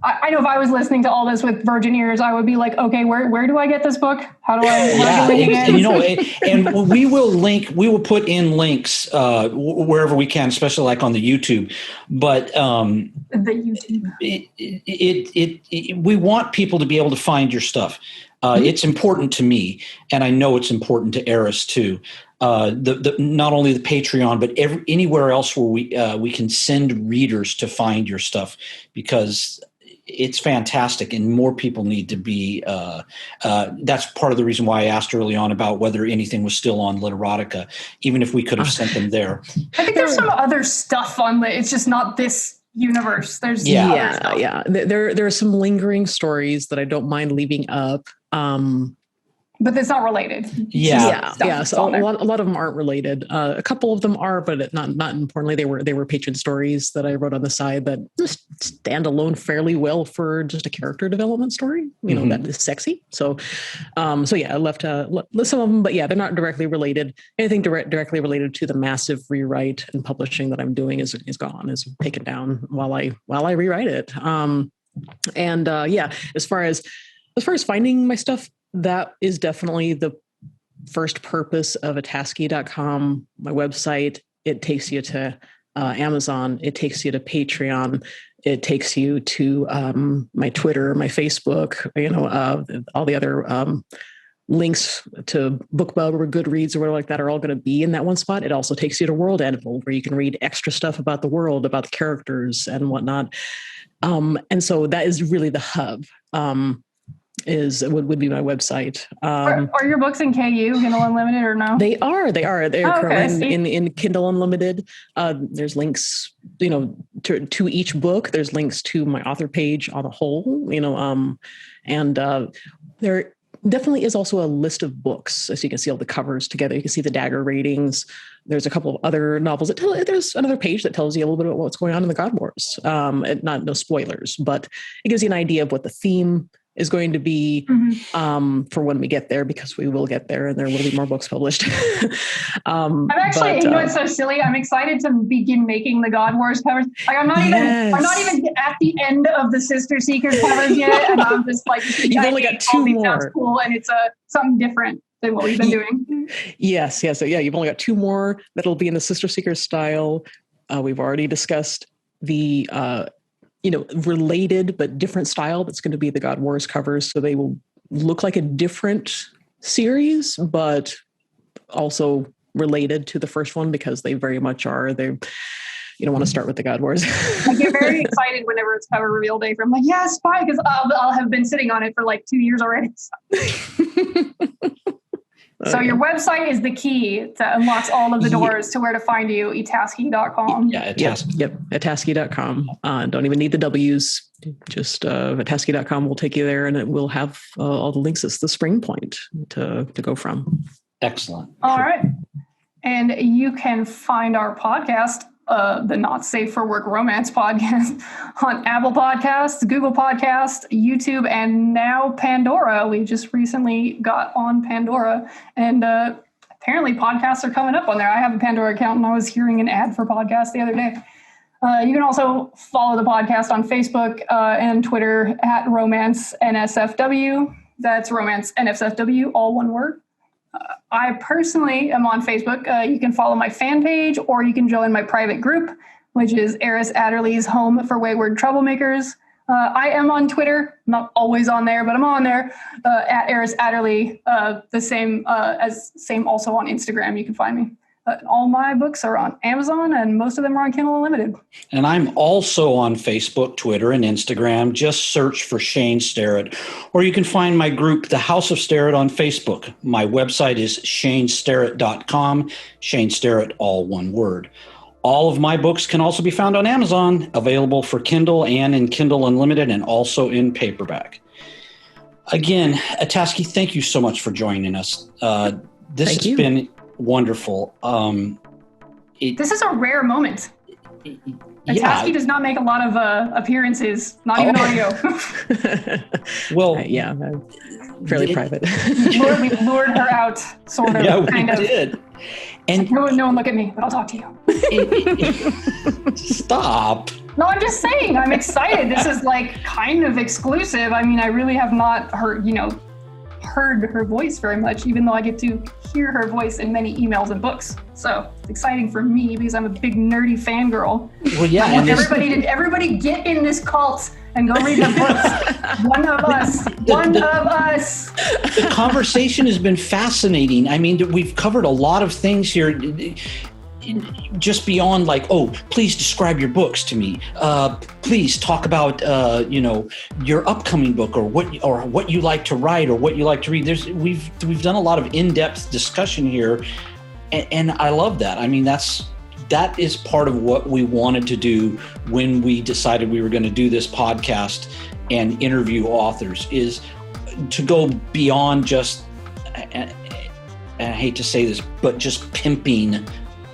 I know if I was listening to all this with virgin ears, I would be like, okay, where do I get this book? How do I? And we will put in links wherever we can, especially like on the YouTube. But the YouTube. We want people to be able to find your stuff. It's important to me, and I know it's important to Eris too. Not only the Patreon, but anywhere else where we can send readers to find your stuff, because it's fantastic, and more people need to be. That's part of the reason why I asked early on about whether anything was still on Literotica, even if we could have sent them there. I think there's some other stuff on Lit. It's just not this universe. There's yeah. There are some lingering stories that I don't mind leaving up. But it's not related. Yeah. So a lot of them aren't related. A couple of them are, but not importantly, they were patron stories that I wrote on the side that just stand alone fairly well for just a character development story. That is sexy. So I left some of them, but yeah, they're not directly related. Anything directly related to the massive rewrite and publishing that I'm doing is gone, is taken down while I rewrite it. As far as finding my stuff, that is definitely the first purpose of Etaski.com, my website. It takes you to Amazon. It takes you to Patreon. It takes you to my Twitter, my Facebook, all the other links to BookBub or Goodreads or whatever like that are all going to be in that one spot. It also takes you to World Anvil, where you can read extra stuff about the world, about the characters and whatnot. And so that is really the hub. Would be my website. Are your books in KU, Kindle Unlimited, or no? They are. They're currently in Kindle Unlimited. There's links, to each book. There's links to my author page on the whole, and there definitely is also a list of books. As you can see all the covers together, you can see the dagger ratings. There's a couple of other novels there's another page that tells you a little bit about what's going on in the God Wars. No spoilers, but it gives you an idea of what the theme is going to be for when we get there, because we will get there and there will be more books published. I'm actually, it's so silly. I'm excited to begin making the God Wars covers. Like I'm not even at the end of the Sister Seekers covers yet. And I'm just like, you've only got two more. Sounds cool, and it's something different than what we've been doing. Yes. So you've only got two more that'll be in the Sister Seekers style. We've already discussed the related but different style that's going to be the God Wars covers. So they will look like a different series, but also related to the first one because they very much are. You don't want to start with the God Wars. I get very excited whenever it's cover reveal day. I'm like, yes, fine, because I'll have been sitting on it for like 2 years already. So your website is the key that unlocks all of the doors to where to find you, etaski.com. Yeah, Etaski. Yep, etaski.com. Don't even need the W's. Just etaski.com will take you there, and it will have all the links. It's the spring point to go from. Excellent. All right. And you can find our podcast, the Not Safe for Work Romance podcast, on Apple Podcasts, Google Podcasts, YouTube, and now Pandora. We just recently got on Pandora, and apparently podcasts are coming up on there. I have a Pandora account, and I was hearing an ad for podcasts the other day. You can also follow the podcast on Facebook and Twitter at Romance NSFW. That's Romance NSFW, all one word. I personally am on Facebook. You can follow my fan page, or you can join my private group, which is Eris Adderley's Home for Wayward Troublemakers. I am on Twitter, not always on there, but I'm on there at Eris Adderley. The same also on Instagram. You can find me. All my books are on Amazon, and most of them are on Kindle Unlimited. And I'm also on Facebook, Twitter, and Instagram. Just search for Shane Sterrett. Or you can find my group, The House of Sterrett, on Facebook. My website is shanesterrett.com. Shane Sterrett, all one word. All of my books can also be found on Amazon, available for Kindle and in Kindle Unlimited, and also in paperback. Again, Etaski, thank you so much for joining us. This has been wonderful. This is a rare moment. Etaski does not make a lot of appearances, not even audio. Well, fairly private. We lured her out, sort of. Yeah, we kind of. did. And no one look at me, but I'll talk to you. Stop. No, I'm just saying, I'm excited. This is like kind of exclusive. I mean, I really have not heard her voice very much, even though I get to hear her voice in many emails and books. So it's exciting for me because I'm a big nerdy fangirl. Well, yeah. I want everybody get in this cult and go read her books. One of us. The conversation has been fascinating. I mean, we've covered a lot of things here. Just beyond like, please describe your books to me. Please talk about, your upcoming book or what you like to write or what you like to read. We've done a lot of in-depth discussion here, and I love that. I mean, that is part of what we wanted to do when we decided we were going to do this podcast and interview authors, is to go beyond just, and I hate to say this, but just pimping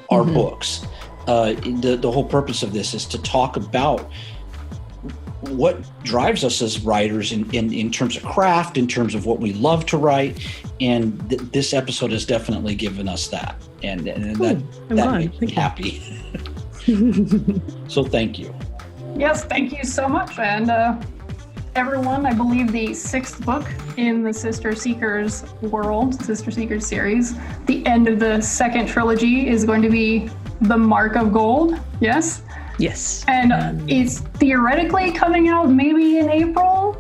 our books. The whole purpose of this is to talk about what drives us as writers in terms of craft, in terms of what we love to write. And this episode has definitely given us that. And that makes me happy. So thank you. Yes, thank you so much. And everyone, I believe the 6th book in the Sister Seekers world, Sister Seekers series. The end of the 2nd trilogy is going to be The Mark of Gold. Yes? Yes. And it's theoretically coming out maybe in April?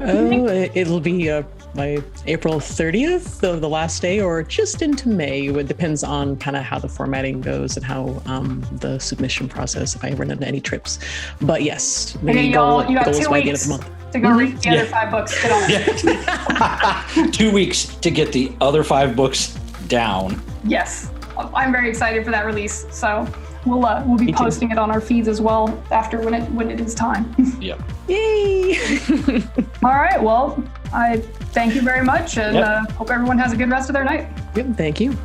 Oh, it'll be by April 30th, the last day, or just into May. It depends on kind of how the formatting goes and how the submission process, if I run into any trips. But yes, Okay, y'all, you got 2 by the end of weeks the month. to go read the other 5 books. Get on it. Yeah. 2 weeks to get the other 5 books down. Yes, I'm very excited for that release. So we'll be posting it on our feeds as well after when it is time. Yep. Yay! All right. Well, I thank you very much, and hope everyone has a good rest of their night. Yep, thank you.